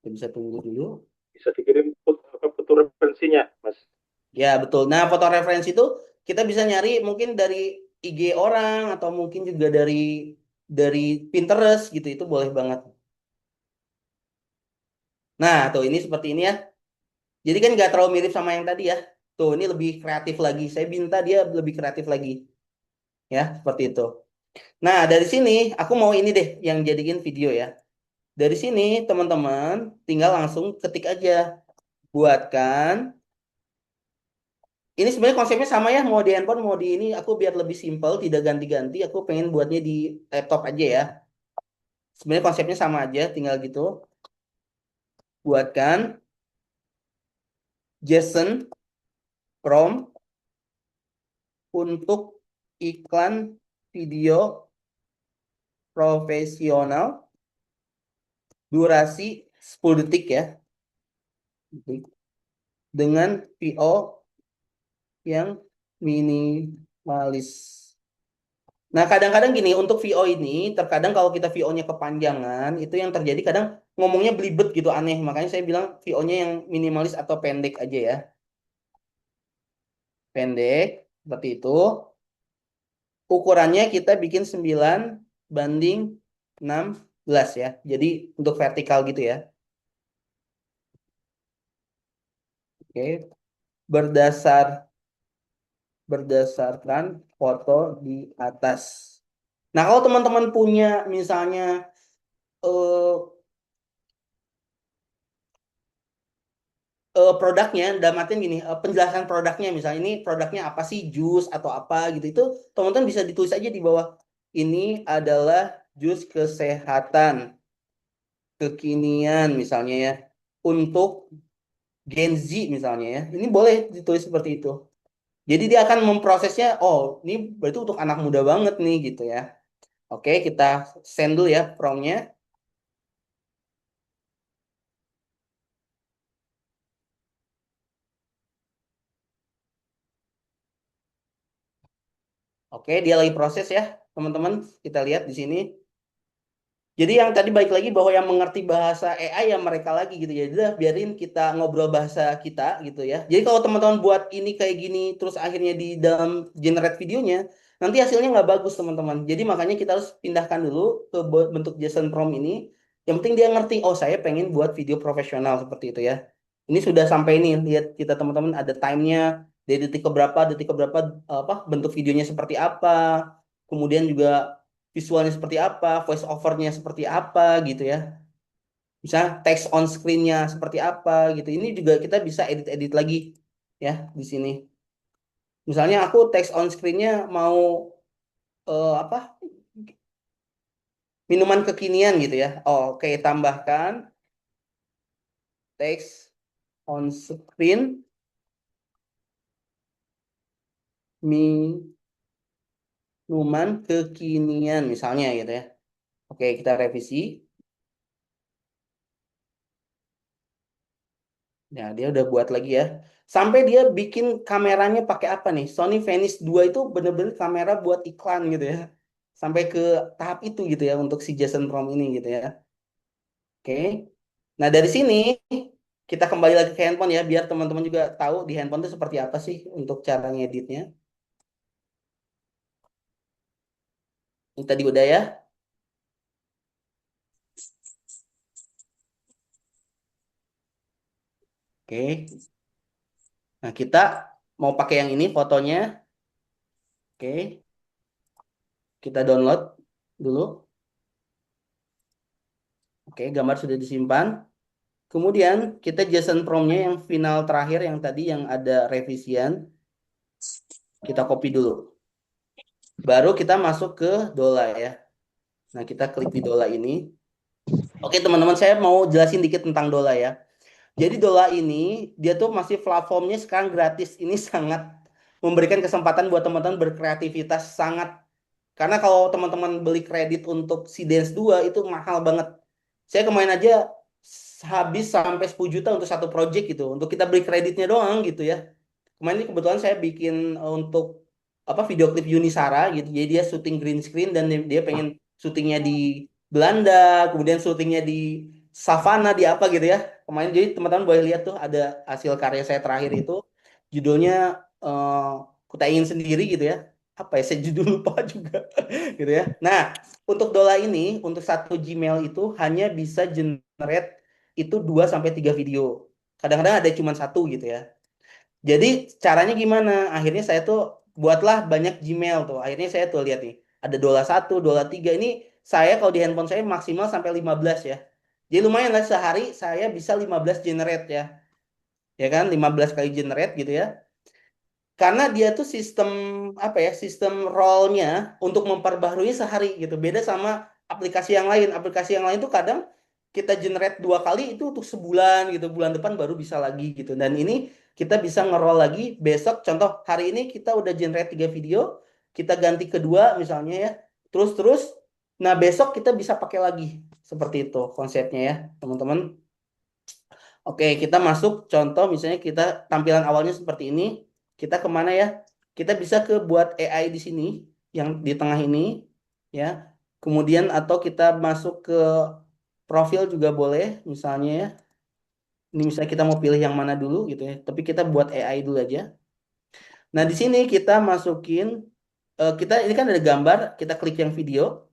Kita bisa tunggu dulu. Bisa dikirim foto referensinya, Mas. Ya, betul. Nah, foto referensi itu kita bisa nyari mungkin dari IG orang atau mungkin juga dari Pinterest gitu. Itu boleh banget. Nah, tuh ini seperti ini ya. Jadi kan nggak terlalu mirip sama yang tadi ya. Tuh, ini lebih kreatif lagi. Saya minta dia lebih kreatif lagi. Ya, seperti itu. Nah, dari sini aku mau ini deh yang jadiin video ya. Dari sini teman-teman tinggal langsung ketik aja. Buatkan. Ini sebenarnya konsepnya sama ya. Mau di handphone, mau di ini. Aku biar lebih simple, tidak ganti-ganti. Aku pengen buatnya di laptop aja ya. Sebenarnya konsepnya sama aja. Tinggal gitu. Buatkan JSON prompt untuk iklan video profesional durasi 10 detik ya. Dengan VO yang minimalis. Nah, kadang-kadang gini, untuk VO ini, terkadang kalau kita VO-nya kepanjangan, itu yang terjadi kadang ngomongnya belibet gitu, aneh. Makanya saya bilang VO-nya yang minimalis atau pendek aja ya. Pendek, seperti itu. Ukurannya kita bikin 9:16 ya. Jadi untuk vertikal gitu ya. Oke. Berdasarkan foto di atas. Nah, kalau teman-teman punya misalnya produknya, dalam artian gini, penjelasan produknya, misalnya ini produknya apa sih, jus atau apa gitu, itu teman-teman bisa ditulis aja di bawah. Ini adalah jus kesehatan kekinian misalnya ya, untuk Gen Z misalnya ya. Ini boleh ditulis seperti itu. Jadi dia akan memprosesnya, oh ini berarti untuk anak muda banget nih gitu ya. Oke, kita send dulu ya prompt-nya. Oke, dia lagi proses ya, teman-teman. Kita lihat di sini. Jadi yang tadi balik lagi bahwa yang mengerti bahasa AI ya mereka lagi gitu ya. Jadi udah biarin kita ngobrol bahasa kita gitu ya. Jadi kalau teman-teman buat ini kayak gini terus akhirnya di dalam generate videonya, nanti hasilnya nggak bagus teman-teman. Jadi makanya kita harus pindahkan dulu ke bentuk JSON prompt ini. Yang penting dia ngerti, oh saya pengen buat video profesional seperti itu ya. Ini sudah sampai ini, lihat kita teman-teman ada time-nya, dari detik ke berapa, apa bentuk videonya seperti apa. Kemudian juga visualnya seperti apa, voice overnya seperti apa gitu ya. Misalnya text on screen-nya seperti apa gitu. Ini juga kita bisa edit-edit lagi ya di sini. Misalnya aku text on screen-nya mau apa? Minuman kekinian gitu ya. Oh, oke, tambahkan text on screen minuman kekinian misalnya gitu ya. Oke, kita revisi. Ya, dia udah buat lagi ya. Sampai dia bikin kameranya pakai apa nih? Sony Venice 2 itu bener-bener kamera buat iklan gitu ya. Sampai ke tahap itu gitu ya untuk si Jason Prom ini gitu ya. Oke. Nah, dari sini kita kembali lagi ke handphone ya biar teman-teman juga tahu di handphone itu seperti apa sih untuk cara ngeditnya. Ini tadi udah ya. Oke. Nah, kita mau pakai yang ini fotonya. Oke. Kita download dulu. Oke, gambar sudah disimpan. Kemudian kita JSON prompt-nya yang final terakhir yang tadi yang ada revisian. Kita copy dulu. Baru kita masuk ke Dola ya. Nah, kita klik di Dola ini. Oke, teman-teman, saya mau jelasin dikit tentang Dola ya. Jadi Dola ini dia tuh masih platformnya sekarang gratis. Ini sangat memberikan kesempatan buat teman-teman berkreativitas sangat. Karena kalau teman-teman beli kredit untuk si Dance 2 itu mahal banget. Saya kemarin aja habis sampai 10 juta untuk satu project gitu, untuk kita beli kreditnya doang gitu ya. Kemarin ini kebetulan saya bikin untuk apa video klip Yuni Sara gitu. Jadi dia syuting green screen dan dia pengen syutingnya di Belanda, kemudian syutingnya di Savana di apa gitu ya. Kemarin jadi teman-teman boleh lihat tuh ada hasil karya saya terakhir itu judulnya Kuta Ingin Sendiri gitu ya. Apa ya saya judul lupa juga gitu ya. Nah, untuk Dola ini untuk satu Gmail itu hanya bisa generate itu 2 sampai 3 video. Kadang-kadang ada cuma satu gitu ya. Jadi caranya gimana? Akhirnya saya tuh buatlah banyak Gmail tuh. Akhirnya saya tuh lihat nih, ada Dola 1, Dola 3. Ini saya kalau di handphone saya maksimal sampai 15 ya. Jadi lumayan lah sehari saya bisa 15 generate ya. Ya kan? 15 kali generate gitu ya. Karena dia tuh sistem apa ya? Sistem roll-nya untuk memperbaharui sehari gitu. Beda sama aplikasi yang lain. Aplikasi yang lain tuh kadang kita generate 2 kali itu untuk sebulan gitu. Bulan depan baru bisa lagi gitu. Dan ini kita bisa nge-roll lagi besok. Contoh hari ini kita udah generate 3 video. Kita ganti kedua misalnya ya. Terus-terus. Nah besok kita bisa pakai lagi. Seperti itu konsepnya ya teman-teman. Oke, kita masuk contoh misalnya kita tampilan awalnya seperti ini. Kita kemana ya? Kita bisa ke buat AI di sini, yang di tengah ini, ya. Kemudian atau kita masuk ke profil juga boleh, misalnya ya. Ini misalnya kita mau pilih yang mana dulu gitu ya. Tapi kita buat AI dulu aja. Nah, di sini kita masukin, kita ini kan ada gambar, kita klik yang video,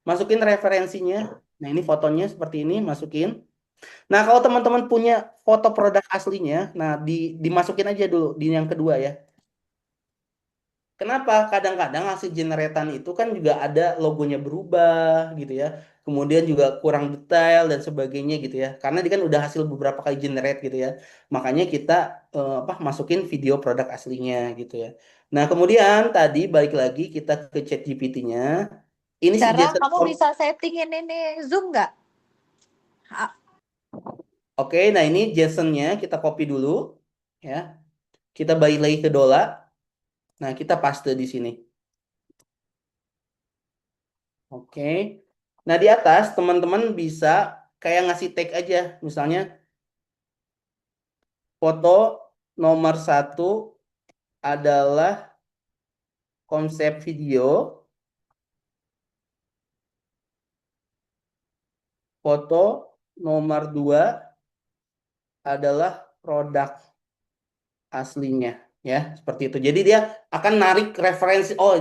masukin referensinya. Nah, ini fotonya seperti ini, masukin. Nah, kalau teman-teman punya foto produk aslinya, nah dimasukin aja dulu di yang kedua ya. Kenapa? Kadang-kadang hasil generatan itu kan juga ada logonya berubah gitu ya. Kemudian juga kurang detail dan sebagainya gitu ya. Karena dia kan udah hasil beberapa kali generate gitu ya. Makanya kita apa masukin video produk aslinya gitu ya. Nah, kemudian tadi balik lagi kita ke ChatGPT-nya. Ini si Cara Jason kamu Ford. bisa settingin ini Zoom nggak? Oke, nah ini JSON-nya kita copy dulu ya. Kita balik lagi ke Dola. Nah, kita paste di sini. Oke. Nah, di atas teman-teman bisa kayak ngasih tag aja. Misalnya foto nomor 1 adalah konsep video. Foto nomor 2 adalah produk aslinya. Ya, seperti itu. Jadi dia akan narik referensi. Oh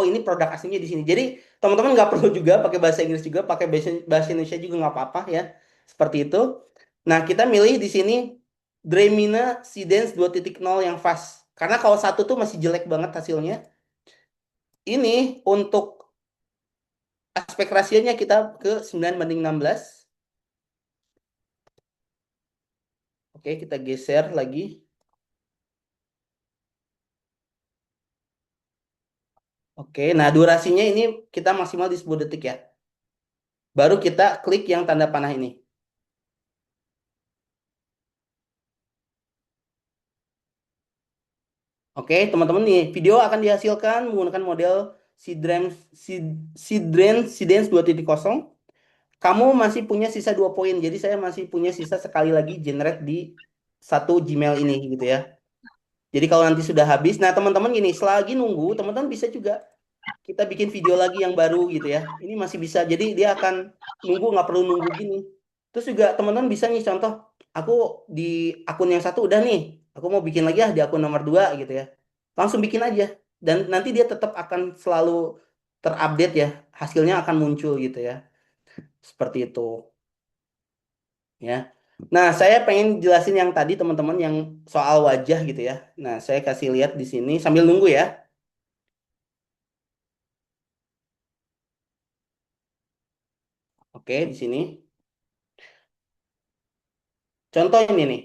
ini produk aslinya di sini. Jadi teman-teman nggak perlu juga pakai bahasa Inggris juga, pakai bahasa Indonesia juga nggak apa-apa ya. Seperti itu. Nah, kita milih di sini Dremina Sidens 2.0 yang fast. Karena kalau satu tuh masih jelek banget hasilnya. Ini untuk aspek rasionya kita ke 9:16. Oke, kita geser lagi. Oke, nah durasinya ini kita maksimal di 10 detik ya. Baru kita klik yang tanda panah ini. Oke, teman-teman nih, video akan dihasilkan menggunakan model Sidens 2.0. Kamu masih punya sisa 2 poin, jadi saya masih punya sisa sekali lagi generate di satu Gmail ini gitu ya. Jadi kalau nanti sudah habis, nah teman-teman gini, selagi nunggu, teman-teman bisa juga kita bikin video lagi yang baru gitu ya. Ini masih bisa, jadi dia akan nunggu, nggak perlu nunggu gini. Terus juga teman-teman bisa nih contoh, aku di akun yang satu udah nih, aku mau bikin lagi ya di akun nomor 2 gitu ya. Langsung bikin aja. Dan nanti dia tetap akan selalu terupdate ya, hasilnya akan muncul gitu ya. Seperti itu. Ya. Nah, saya pengen jelasin yang tadi teman-teman yang soal wajah gitu ya. Nah, saya kasih lihat di sini sambil nunggu ya. Oke, di sini. Contoh ini nih.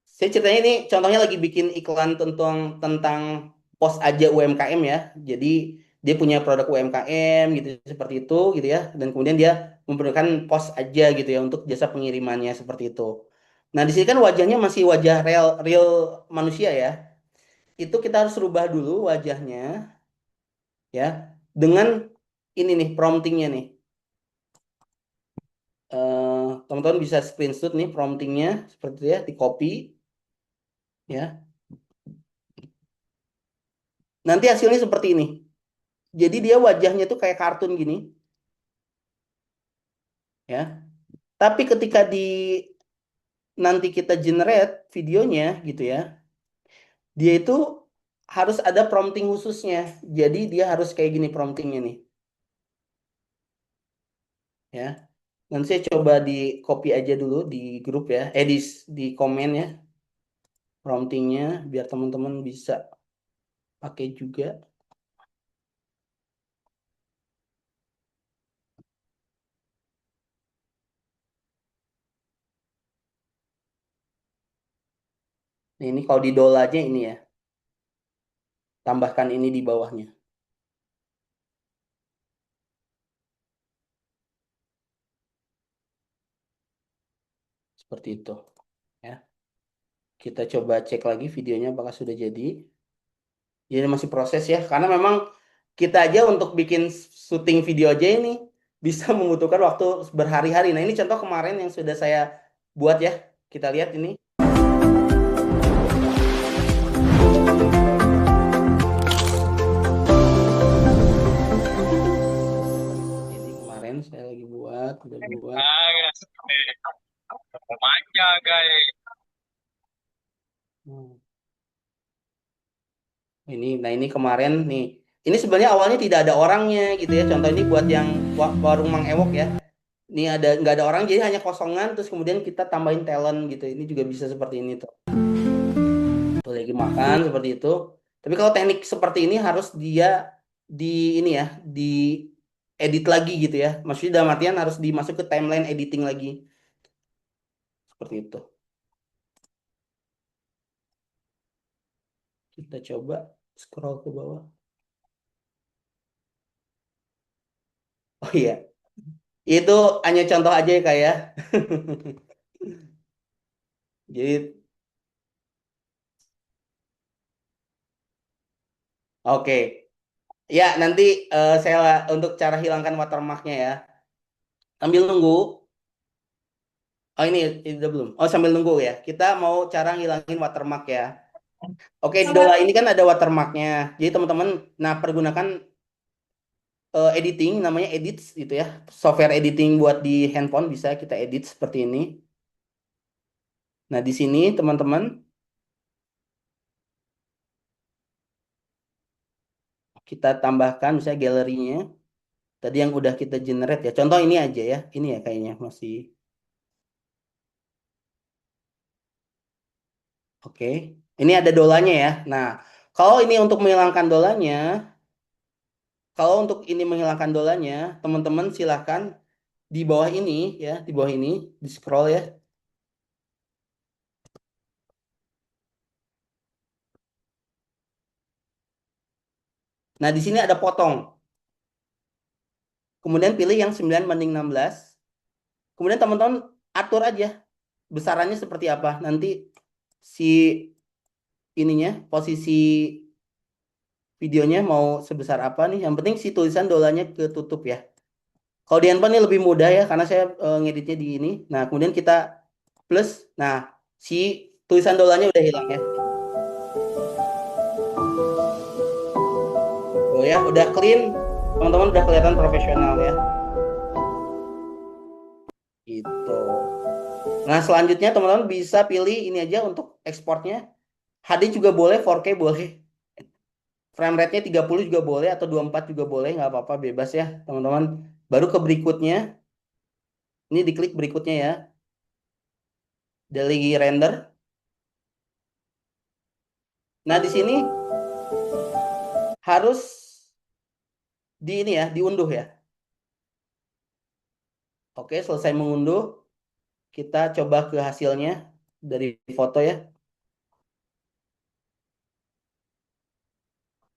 Saya ceritanya ini contohnya lagi bikin iklan tentang pos aja UMKM ya. Jadi dia punya produk UMKM gitu seperti itu gitu ya. Dan kemudian dia memperlukan pos aja gitu ya untuk jasa pengirimannya seperti itu. Nah, di sini kan wajahnya masih wajah real real manusia ya. Itu kita harus rubah dulu wajahnya ya dengan ini nih promptingnya nih. teman-teman bisa screenshot nih promptingnya seperti itu ya, di copy ya. Nanti hasilnya seperti ini. Jadi dia wajahnya tuh kayak kartun gini ya. Tapi ketika nanti kita generate videonya gitu ya, dia itu harus ada prompting khususnya. Jadi dia harus kayak gini promptingnya nih. Ya. Nanti saya coba di copy aja dulu di grup ya, di komen ya promptingnya biar teman-teman bisa pakai juga. Nah, ini kalau di dolanya ini ya, tambahkan ini di bawahnya. Seperti itu ya. Kita coba cek lagi videonya apakah sudah jadi. Jadi masih proses ya, karena memang kita aja untuk bikin syuting video aja ini bisa membutuhkan waktu berhari-hari. Nah, ini contoh kemarin yang sudah saya buat ya. Kita lihat ini. Ini kemarin saya lagi buat, udah buat. Manja guys. Ini kemarin nih. Ini sebenarnya awalnya tidak ada orangnya gitu ya. Contoh ini buat yang warung Mang Ewok ya. Ini nggak ada orang jadi hanya kosongan terus kemudian kita tambahin talent gitu. Ini juga bisa seperti ini tuh. Tuh lagi makan seperti itu. Tapi kalau teknik seperti ini harus dia ini ya, di edit lagi gitu ya. Maksudnya dalam artian harus dimasuk ke timeline editing lagi. Seperti itu. Kita coba scroll ke bawah. Oh iya. Itu hanya contoh aja ya Kak ya. Jadi oke. Ya, nanti saya untuk cara hilangkan watermarknya ya. Sambil nunggu. Oh ini udah belum. Oh sambil nunggu ya. Kita mau cara ngilangin watermark ya. Oke, di Dola ini kan ada watermarknya. Jadi teman-teman, nah pergunakan editing, namanya edits gitu ya. Software editing buat di handphone bisa kita edit seperti ini. Nah di sini teman-teman kita tambahkan misalnya galerinya. Tadi yang udah kita generate ya. Contoh ini aja ya. Ini ya kayaknya masih. Oke. Ini ada dolanya ya. Nah, kalau ini untuk menghilangkan dolanya, teman-teman silahkan di bawah ini ya, di bawah ini di scroll ya. Nah, di sini ada potong. Kemudian pilih yang 9:16. Kemudian teman-teman atur aja besarannya seperti apa. Nanti si ininya, posisi videonya mau sebesar apa nih. Yang penting si tulisan dolanya ketutup ya. Kalau di handphone ini lebih mudah ya, karena saya ngeditnya di ini. Nah, kemudian kita plus. Nah, si tulisan dolanya udah hilang ya. Oh ya, udah clean. Teman-teman udah kelihatan profesional ya. Gitu. Nah, selanjutnya teman-teman bisa pilih ini aja untuk ekspornya. HD juga boleh, 4K boleh. Frame rate-nya 30 juga boleh atau 24 juga boleh, nggak apa-apa, bebas ya, teman-teman. Baru ke berikutnya. Ini diklik berikutnya ya. Daily render. Nah, di sini harus ini ya, diunduh ya. Oke, selesai mengunduh, kita coba ke hasilnya dari foto ya.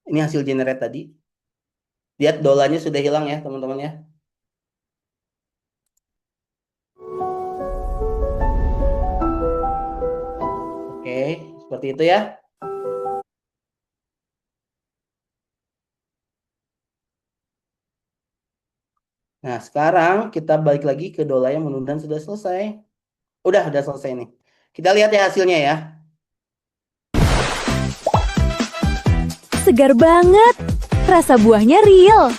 Ini hasil generate tadi. Lihat dolanya sudah hilang ya, teman-teman ya. Oke, seperti itu ya. Nah, sekarang kita balik lagi ke dola yang menunda sudah selesai. Udah selesai nih. Kita lihat ya hasilnya ya. Segar banget. Rasa buahnya real.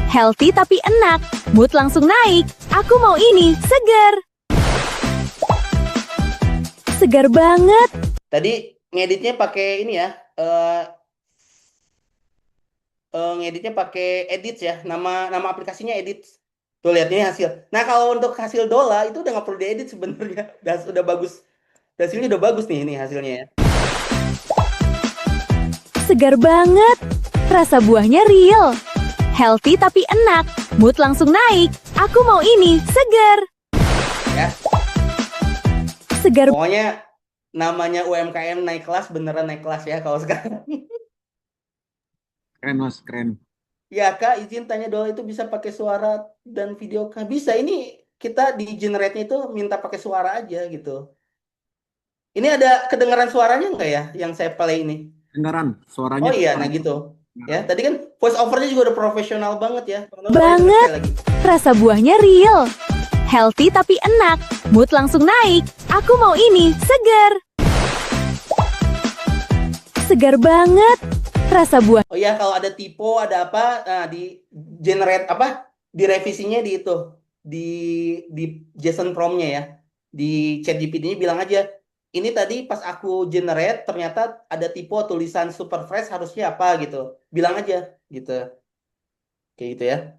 Healthy tapi enak. Mood langsung naik. Aku mau ini, segar. Segar banget. Tadi ngeditnya pakai ini ya. Ngeditnya pakai Edits ya. Nama aplikasinya Edits. Tuh lihat ini hasil. Nah, kalau untuk hasil dola itu udah nggak perlu diedit sebenarnya. Udah bagus. Hasilnya udah bagus nih ini hasilnya ya. Segar banget. Rasa buahnya real. Healthy tapi enak. Mood langsung naik. Aku mau ini, segar. Ya. Segar. Pokoknya namanya UMKM naik kelas, beneran naik kelas ya kalau sekarang. Keren Mas, keren. Ya Kak, izin tanya dola itu bisa pakai suara dan video Kak? Bisa, ini kita di generate-nya itu minta pakai suara aja gitu. Ini ada kedengaran suaranya nggak ya yang saya play ini? Kedengaran suaranya. Oh iya, nah gitu. Ya, tadi kan voice overnya juga udah profesional banget ya. Teman-teman, Banget. sekali lagi. Rasa buahnya real. Healthy tapi enak. Mood langsung naik. Aku mau ini, segar. Segar banget. Rasa buah. Oh ya, kalau ada typo, ada apa, nah di generate apa, di revisinya di itu, di JSON prompt-nya ya, di ChatGPT-nya bilang aja, ini tadi pas aku generate ternyata ada typo tulisan super fresh harusnya apa gitu, bilang aja gitu, kayak gitu ya.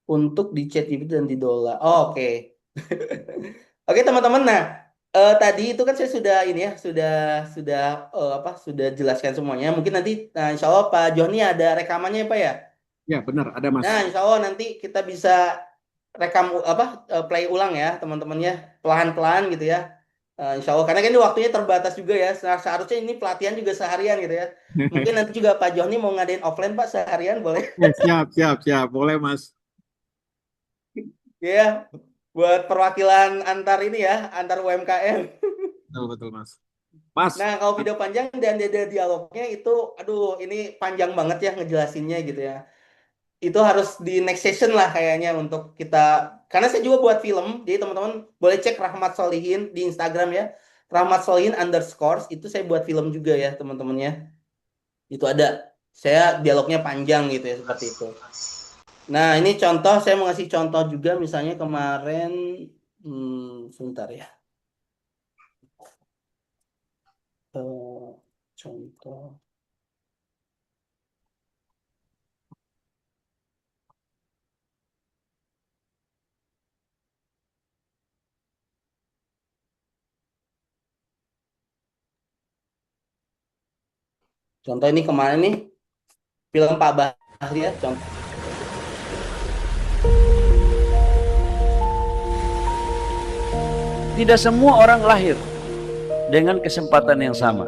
Untuk di ChatGPT dan di Dola. Oh, oke. Oke teman-teman, nah tadi itu kan saya sudah ini ya, sudah jelaskan semuanya. Mungkin nanti, nah, insya Allah Pak Joni ada rekamannya Pak ya. Ya benar, ada Mas. Nah, insya Allah nanti kita bisa rekam play ulang ya teman-temannya, pelan-pelan gitu ya. Insya Allah, karena kan ini waktunya terbatas juga ya. Seharusnya ini pelatihan juga seharian gitu ya. Mungkin nanti juga Pak Joni mau ngadain offline Pak seharian boleh. Siap, boleh Mas. Ya, buat perwakilan antar ini ya, antar UMKM. Betul Mas. Mas. Nah, kalau video panjang dan ada dialognya itu, aduh, ini panjang banget ya ngejelasinnya gitu ya. Itu harus di next session lah kayaknya untuk kita, karena saya juga buat film, jadi teman-teman boleh cek Rahmat Solihin di Instagram ya, Rahmat Solihin _ itu saya buat film juga ya teman-temannya. Itu ada, saya dialognya panjang gitu ya, seperti itu. Nah, ini contoh, saya mau ngasih contoh juga, misalnya kemarin, sebentar ya. Contoh. Contoh ini kemarin nih, film Pak Bahri ya, contoh. Tidak semua orang lahir dengan kesempatan yang sama.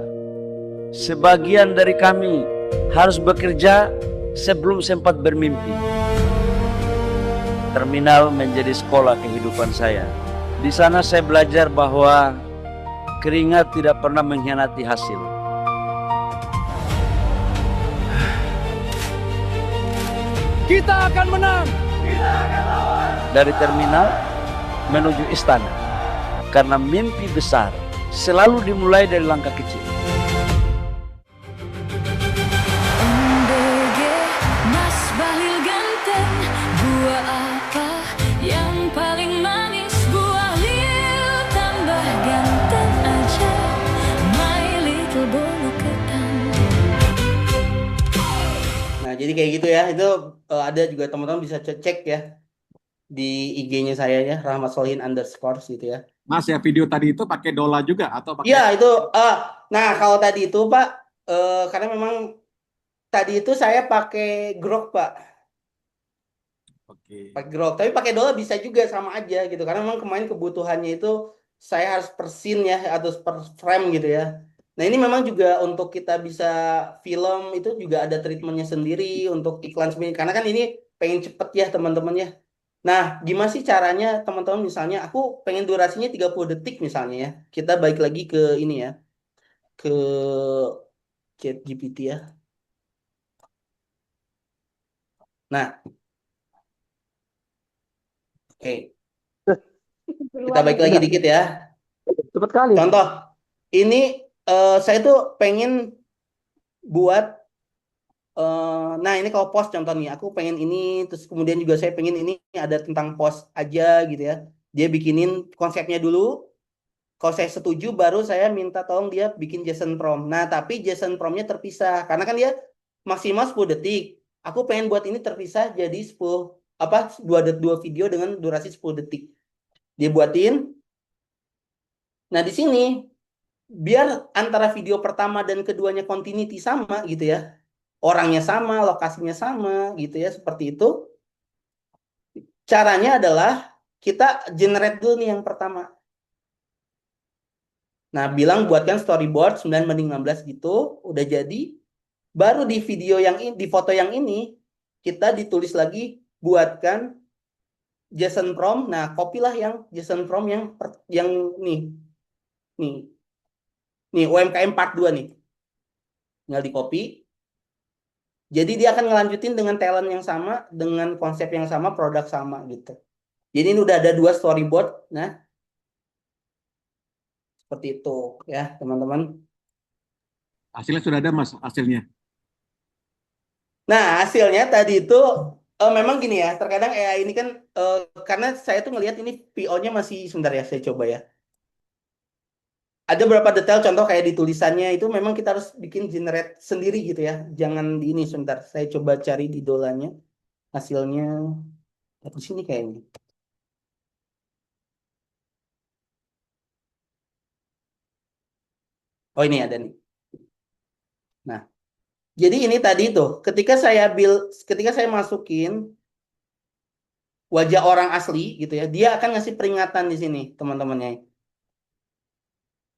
Sebagian dari kami harus bekerja sebelum sempat bermimpi. Terminal menjadi sekolah kehidupan saya. Di sana saya belajar bahwa keringat tidak pernah mengkhianati hasil. Kita akan menang. Kita akan lawan. Dari terminal menuju istana. Karena mimpi besar selalu dimulai dari langkah kecil. MBG, Mas Bahlil ganteng. Buah apa yang paling manis? Buah lil tambah ganteng aja. My little bolu ketan. Nah, jadi kayak gitu ya. Itu ada juga teman-teman bisa cek ya di IG-nya saya ya, Rahmat Solihin _ gitu ya. Mas, ya video tadi itu pakai dola juga atau pakai? Iya itu, nah kalau tadi itu Pak, karena memang tadi itu saya pakai Grok Pak. Oke. Pakai Grok, tapi pakai dola bisa juga sama aja gitu. Karena memang kemarin kebutuhannya itu saya harus per scene ya atau per frame gitu ya. Nah ini memang juga untuk kita bisa film itu juga ada treatmentnya sendiri untuk iklan sendiri. Karena kan ini pengen cepet ya teman-teman ya. Nah, gimana sih caranya teman-teman, misalnya aku pengen durasinya 30 detik misalnya ya. Kita balik lagi ke ini ya. Ke ChatGPT ya. Nah, oke. Kita balik lagi dikit ya. Cepat kali. Contoh, ini saya tuh pengen buat, nah ini kalau post contoh nih, aku pengen ini, terus kemudian juga saya pengen ini ada tentang post aja gitu ya. Dia bikinin konsepnya dulu. Kalau saya setuju, baru saya minta tolong dia bikin JSON prompt. Nah, tapi JSON prompt-nya terpisah. Karena kan dia maksimal 10 detik. Aku pengen buat ini terpisah jadi 10, apa, dua video dengan durasi 10 detik. Dia buatin. Nah, di sini, biar antara video pertama dan keduanya continuity sama gitu ya. Orangnya sama, lokasinya sama gitu ya, seperti itu. Caranya adalah kita generate dulu nih yang pertama. Nah, bilang buatkan storyboard 9:16 gitu, udah jadi. Baru di video yang ini, di foto yang ini, kita ditulis lagi buatkan JSON prompt. Nah, copy-lah yang JSON prompt yang nih. Nih, UMKM part 2 nih. Tinggal di copy. Jadi dia akan ngelanjutin dengan talent yang sama, dengan konsep yang sama, produk sama gitu. Jadi ini udah ada 2 storyboard. Nah, seperti itu ya, teman-teman. Hasilnya sudah ada, Mas, hasilnya. Nah, hasilnya tadi itu memang gini ya, terkadang AI ini kan karena saya tuh ngelihat ini PO-nya masih, sebentar ya, saya coba ya. Ada beberapa detail contoh kayak di tulisannya itu memang kita harus bikin generate sendiri gitu ya. Jangan di ini, sebentar. Saya coba cari di dolanya. Hasilnya di sini kayaknya. Oh, ini ada nih. Nah, jadi ini tadi tuh, ketika saya masukin wajah orang asli gitu ya, dia akan ngasih peringatan di sini, teman-temannya.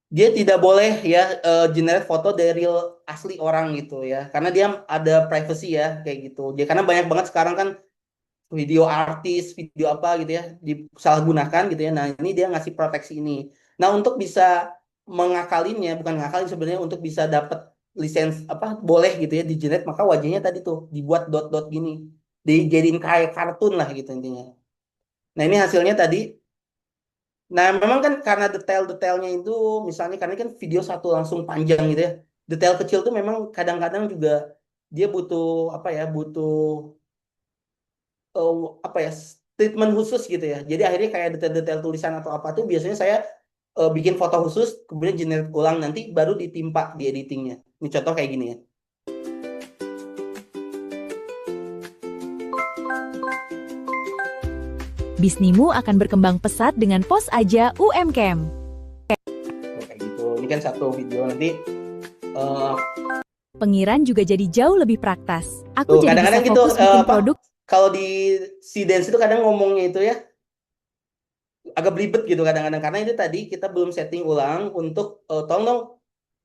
Dia tidak boleh ya generate foto dari real asli orang gitu ya, karena dia ada privacy ya kayak gitu. Dia karena banyak banget sekarang kan video artis, video apa gitu ya, disalahgunakan gitu ya. Nah, ini dia ngasih proteksi ini. Nah, untuk bisa mengakalinnya, bukan ngakalin sebenarnya, untuk bisa dapat lisensi apa boleh gitu ya di generate, maka wajahnya tadi tuh dibuat dot-dot gini, dijadiin kayak kartun lah gitu intinya. Nah, ini hasilnya tadi. Nah, memang kan karena detail-detailnya itu, misalnya karena kan video satu langsung panjang gitu ya. Detail kecil tuh memang kadang-kadang juga dia butuh apa ya, butuh apa ya, treatment khusus gitu ya. Jadi akhirnya kayak detail-detail tulisan atau apa tuh biasanya saya bikin foto khusus, kemudian generate ulang, nanti baru ditimpa di editingnya. Ini contoh kayak gini ya. Bisnismu akan berkembang pesat dengan Pos Aja UMKM. Kayak gitu. Ini kan satu video nanti. Pengiran juga jadi jauh lebih praktis. Aku Tuh, jadi kadang-kadang bisa gitu, fokus bikin produk. Kalau di Seedance itu kadang ngomongnya itu ya agak belibet gitu kadang-kadang, karena itu tadi kita belum setting ulang untuk tolong dong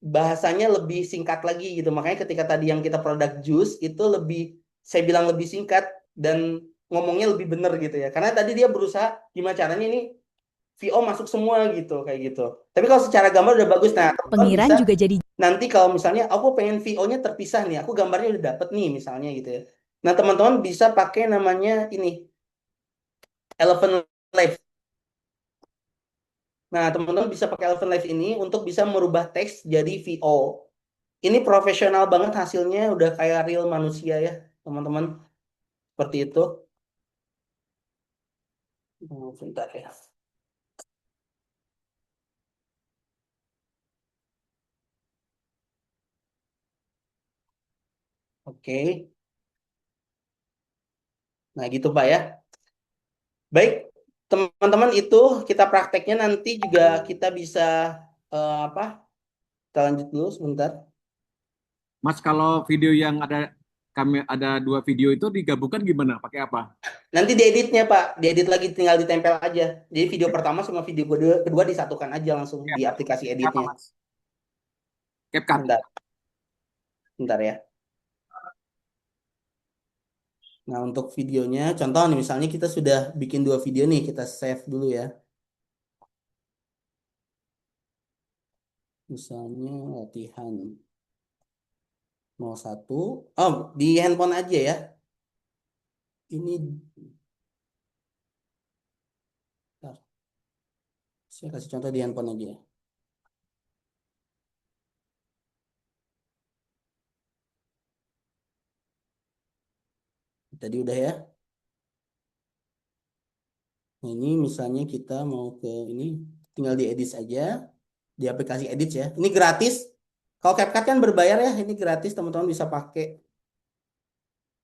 bahasanya lebih singkat lagi gitu. Makanya ketika tadi yang kita produk jus itu lebih, saya bilang lebih singkat dan ngomongnya lebih bener gitu ya. Karena tadi dia berusaha gimana caranya ini VO masuk semua gitu kayak gitu. Tapi kalau secara gambar udah bagus. Nah, Pengiran juga jadi nanti kalau misalnya aku pengen VO-nya terpisah nih, aku gambarnya udah dapet nih misalnya gitu ya. Nah, teman-teman bisa pakai namanya ini Elephant Live. Nah, teman-teman bisa pakai Elephant Live ini untuk bisa merubah teks jadi VO. Ini profesional banget hasilnya, udah kayak real manusia ya, teman-teman. Seperti itu. Bentar ya. Oke. Nah, gitu Pak ya. Baik, teman-teman, itu kita prakteknya nanti juga kita bisa apa? Kita lanjut dulu sebentar. Mas, kalau video yang kami ada 2 video itu digabungkan gimana? Pakai apa? Nanti dieditnya Pak, diedit lagi, tinggal ditempel aja. Jadi video pertama sama video kedua disatukan aja langsung di aplikasi editnya. CapCut. Bentar ya. Nah, untuk videonya, contoh nih misalnya kita sudah bikin 2 video nih, kita save dulu ya. Misalnya latihan 01. Oh, di handphone aja ya. ini bentar. Saya kasih contoh di handphone aja ya. Tadi udah ya. Nah, ini misalnya kita mau ke ini, tinggal diedit aja di aplikasi edit ya. Ini gratis. Kalau CapCut kan berbayar ya, ini gratis teman-teman bisa pakai.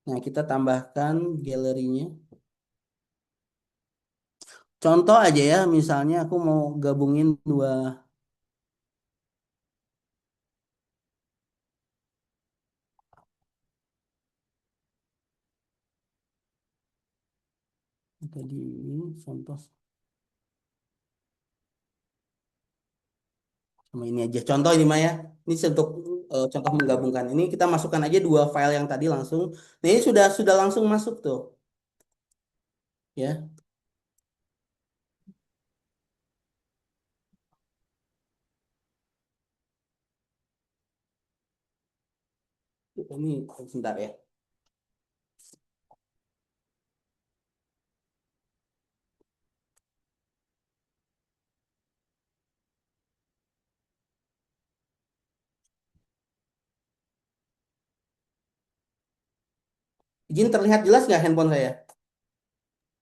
Nah, kita tambahkan galerinya. Contoh aja ya, misalnya aku mau gabungin dua. Tadi ini contoh sama ini aja. Contoh ini Maya. Ini untuk contoh menggabungkan. Ini kita masukkan aja dua file yang tadi langsung. Nah, ini sudah langsung masuk tuh. Ya. Ini sebentar ya. Izin terlihat jelas nggak handphone saya?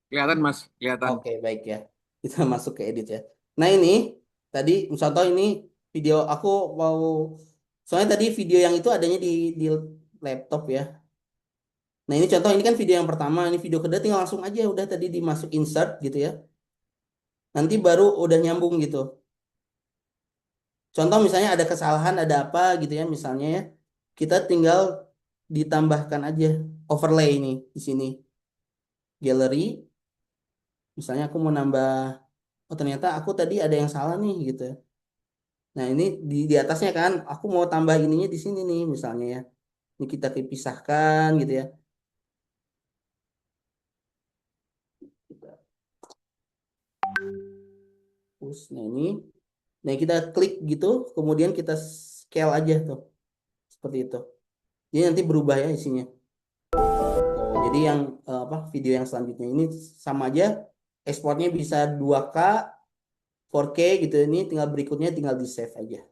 Kelihatan Mas, kelihatan. Oke, baik ya. Kita masuk ke edit ya. Nah, ini tadi contoh ini video aku mau, soalnya tadi video yang itu adanya di laptop ya. Nah, ini contoh, ini kan video yang pertama, ini video kedua tinggal langsung aja udah tadi dimasuk insert gitu ya. Nanti baru udah nyambung gitu. Contoh misalnya ada kesalahan, ada apa gitu ya, misalnya ya. Kita tinggal ditambahkan aja overlay ini di sini. Gallery. Misalnya aku mau nambah, oh ternyata aku tadi ada yang salah nih gitu. Nah, ini di atasnya kan aku mau tambah ininya di sini nih misalnya ya. Ini kita pisahkan gitu ya. Push. Nah, ini. Nah, kita klik gitu, kemudian kita scale aja tuh. Seperti itu. Jadi nanti berubah ya isinya. Tuh, jadi yang video yang selanjutnya ini sama aja, ekspornya bisa 2K, 4K gitu. Ini tinggal berikutnya tinggal di save aja.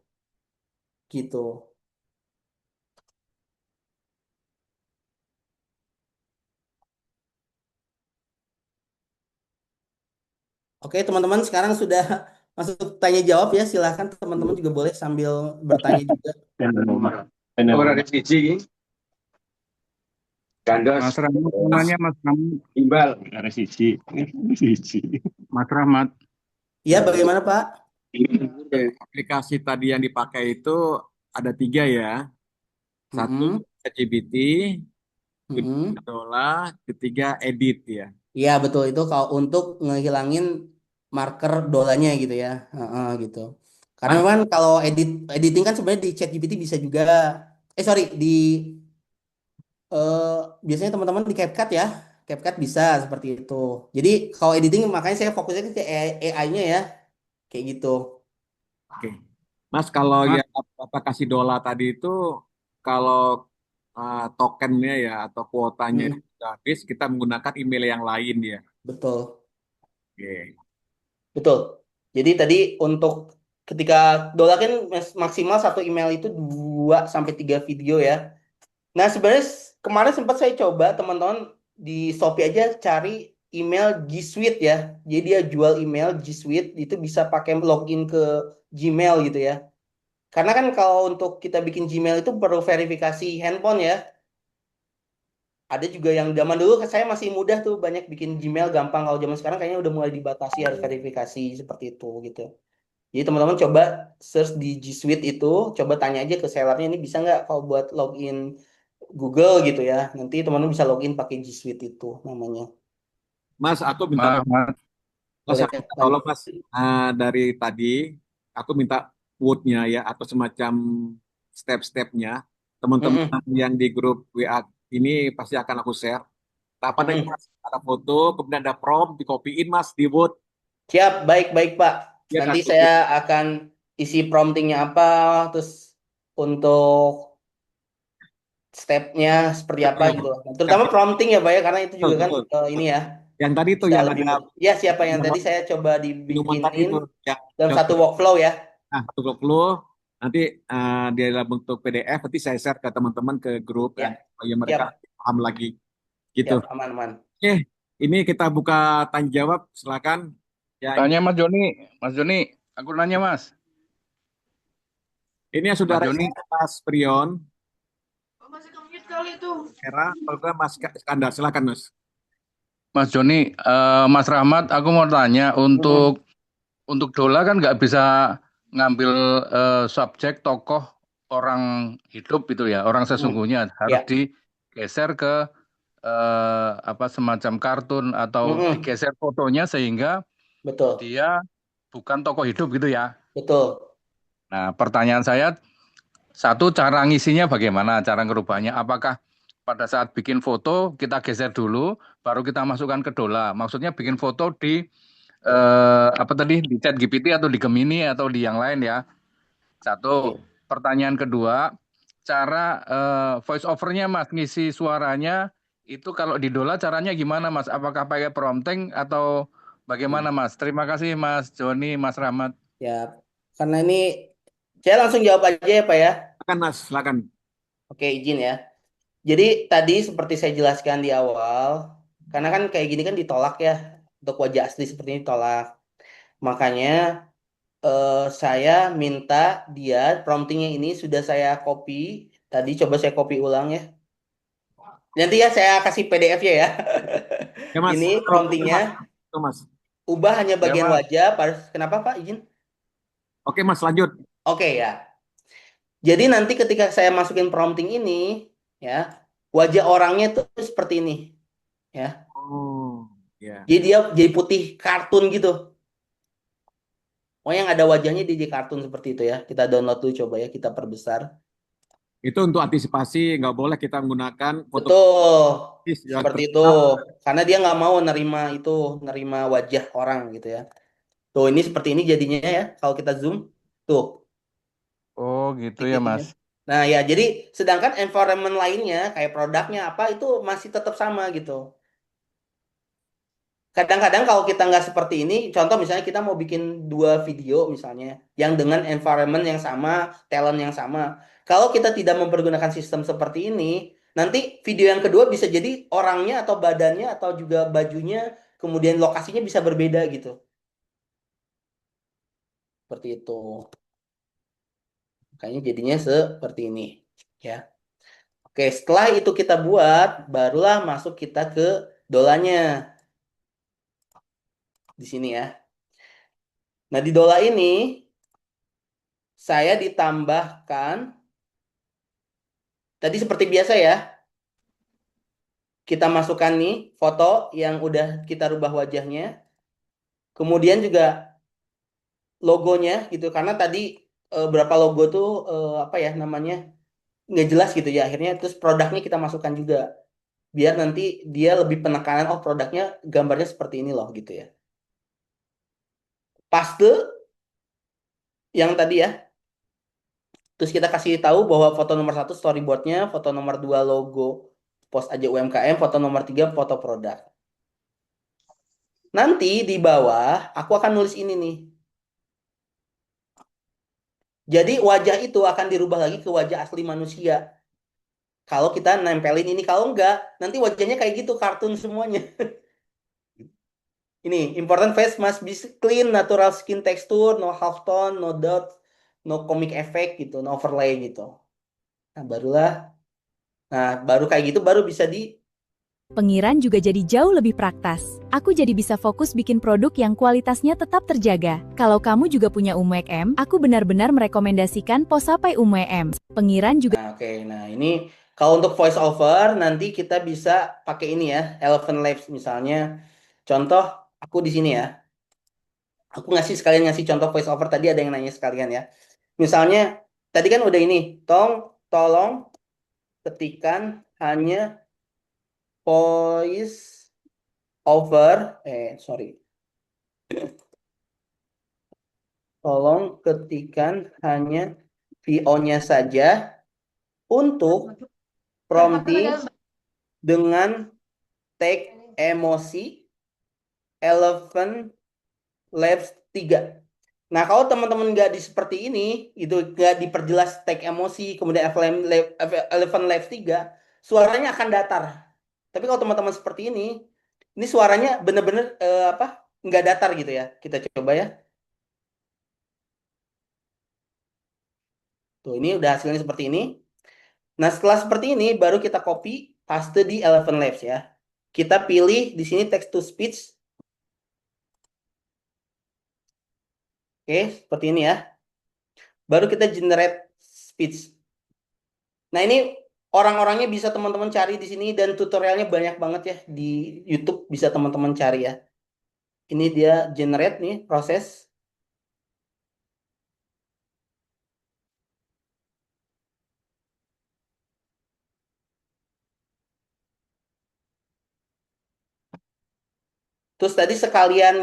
Gitu. Oke, teman-teman, sekarang sudah masuk tanya jawab ya. Silahkan teman-teman juga boleh sambil bertanya juga. Orang dari Fiji. Gandos. Mas Rahmat, namanya Mas Rahmat. Imbal. Dari Sisi. Mas Rahmat. Iya, bagaimana Pak? Aplikasi tadi yang dipakai itu ada 3 ya. Satu ChatGPT, kedua ketiga edit ya. Iya betul, itu kalau untuk ngehilangin marker dolanya gitu ya, gitu. Karena memang kalau editing kan sebenarnya di ChatGPT bisa juga. Biasanya teman-teman di CapCut ya, CapCut bisa seperti itu. Jadi kalau editing makanya saya fokusnya ke AI-nya ya, kayak gitu. Oke, Mas, kalau yang Bapak kasih dola tadi itu kalau tokennya ya atau kuotanya itu sudah habis, kita menggunakan email yang lain ya. Betul. Oke. Betul. Jadi tadi untuk ketika dola kan maksimal satu email itu 2 sampai 3 video ya. Nah, sebenarnya kemarin sempat saya coba teman-teman di Shopee aja cari email G Suite ya. Jadi dia jual email G Suite itu bisa pakai login ke Gmail gitu ya. Karena kan kalau untuk kita bikin Gmail itu perlu verifikasi handphone ya. Ada juga yang zaman dulu saya masih mudah tuh banyak bikin Gmail gampang. Kalau zaman sekarang kayaknya udah mulai dibatasi harus verifikasi seperti itu gitu. Jadi teman-teman coba search di G Suite itu, coba tanya aja ke sellernya ini bisa nggak kalau buat login Google gitu ya. Nanti teman-teman bisa login pakai G Suite itu namanya. Mas, aku minta tolong Mas, dari tadi aku minta quote-nya ya atau semacam step-stepnya. Teman-teman yang di grup WA ini pasti akan aku share. Apa ada foto, kemudian ada prompt, dikopiin Mas di Word. Siap, baik Pak. Ya, nanti saya akan isi promptingnya apa, terus untuk stepnya seperti apa Betul. gitu. Nah, terutama prompting ya Pak ya, karena itu juga kan Betul. ini ya Yang tadi tuh bisa yang lebih ada mudah. Ya siapa yang tadi saya coba minuman tadi dibikinin itu yang dalam satu workflow ya. Nah, untuk lo nanti dia dalam bentuk PDF nanti saya share ke teman-teman ke grup Ya, kan supaya mereka paham lagi gitu. siap, aman-aman. Oke, ini kita buka tanya jawab, silakan. Ya, Tanya Mas Joni, aku nanya Mas. ini yang sudah Mas Joni. Mas Prion. Masih kemute kali itu. Era, kalau enggak Mas Iskandar, silakan Mas. Mas Joni, Mas Rahmat, aku mau tanya untuk Dola kan nggak bisa ngambil subjek tokoh orang hidup itu ya, orang sesungguhnya harus digeser ke apa semacam kartun atau digeser fotonya sehingga dia bukan tokoh hidup gitu ya. Betul. Nah, pertanyaan saya, satu, cara ngisinya bagaimana, cara ngerubahnya? Apakah pada saat bikin foto kita geser dulu, baru kita masukkan ke Dola? Maksudnya bikin foto di apa tadi, di ChatGPT atau di Gemini atau di yang lain ya? Satu. Pertanyaan kedua, cara voice overnya Mas, ngisi suaranya itu kalau di Dola caranya gimana Mas? Apakah pakai prompting atau bagaimana Mas? Terima kasih Mas Joni, Mas Rahmat. Ya, karena ini saya langsung jawab aja ya Pak ya. Silakan Mas, silakan. Oke, izin ya. Jadi tadi seperti saya jelaskan di awal, karena kan kayak gini kan ditolak ya, untuk wajah asli seperti ini ditolak. Makanya saya minta dia promptingnya ini sudah saya copy. Tadi coba saya copy ulang ya. Nanti ya saya kasih PDF-nya ya. Ya, Mas. Ini promptingnya. Mas. Ubah hanya bagian Mas. wajah. Kenapa Pak? Izin. Oke Mas, lanjut. Oke ya. Jadi nanti ketika saya masukin prompting ini, ya wajah orangnya tuh seperti ini, ya. Oh, ya. Jadi dia jadi putih kartun gitu. Oh, yang ada wajahnya di kartun seperti itu ya. Kita download dulu coba ya, kita perbesar. Itu untuk antisipasi, nggak boleh kita menggunakan foto. Betul, seperti itu. Karena dia nggak mau nerima wajah orang gitu ya. Tuh, ini seperti ini jadinya ya, kalau kita zoom. Tuh. Oh gitu ya Mas. Nah ya, jadi sedangkan environment lainnya, kayak produknya apa, itu masih tetap sama gitu. Kadang-kadang kalau kita nggak seperti ini, contoh misalnya kita mau bikin 2 video misalnya, yang dengan environment yang sama, talent yang sama. Kalau kita tidak mempergunakan sistem seperti ini, nanti video yang kedua bisa jadi orangnya atau badannya atau juga bajunya, kemudian lokasinya bisa berbeda gitu. Seperti itu. Makanya jadinya seperti ini. Ya. Oke, setelah itu kita buat, barulah masuk kita ke dolanya. Di sini ya. Nah, di dola ini saya ditambahkan tadi seperti biasa ya. Kita masukkan nih foto yang udah kita rubah wajahnya. Kemudian juga logonya gitu, karena tadi berapa logo tuh apa ya namanya nggak jelas gitu ya. Akhirnya terus produknya kita masukkan juga. Biar nanti dia lebih penekanan, oh produknya gambarnya seperti ini loh gitu ya. Paste yang tadi ya. Terus kita kasih tahu bahwa foto nomor 1 storyboardnya, foto nomor 2 logo Pos Aja UMKM, foto nomor 3 foto produk. Nanti di bawah aku akan nulis ini nih. Jadi wajah itu akan dirubah lagi ke wajah asli manusia. Kalau kita nempelin ini, kalau enggak, nanti wajahnya kayak gitu, kartun semuanya. Ini, important face must be clean, natural skin texture, no halftone, no dot, no comic effect gitu, no overlay gitu. Nah, baru kayak gitu baru bisa di Pengiran juga jadi jauh lebih praktis. Aku jadi bisa fokus bikin produk yang kualitasnya tetap terjaga. Kalau kamu juga punya UMKM, aku benar-benar merekomendasikan Posapai UMKM. Pengiran juga. Nah, oke. Nah, ini kalau untuk voice over nanti kita bisa pakai ini ya, Eleven Labs misalnya. Contoh aku di sini ya. Aku sekalian ngasih contoh voice over, tadi ada yang nanya sekalian ya. Misalnya tadi kan udah ini, tolong ketikkan hanya voice over, tolong ketikkan hanya VO-nya saja untuk prompting dengan tag emosi Eleven Labs 3. Nah, kalau teman-teman nggak seperti ini, itu nggak diperjelas tag emosi, kemudian Eleven Labs 3, suaranya akan datar. Tapi kalau teman-teman seperti ini suaranya bener-bener nggak datar gitu ya. Kita coba ya. Tuh, ini udah hasilnya seperti ini. Nah, setelah seperti ini, baru kita copy, paste di Eleven Labs ya. Kita pilih di sini text to speech. Oke, seperti ini ya. Baru kita generate speech. Nah, ini orang-orangnya bisa teman-teman cari di sini dan tutorialnya banyak banget ya di YouTube, bisa teman-teman cari ya. Ini dia generate nih proses. Terus tadi sekalian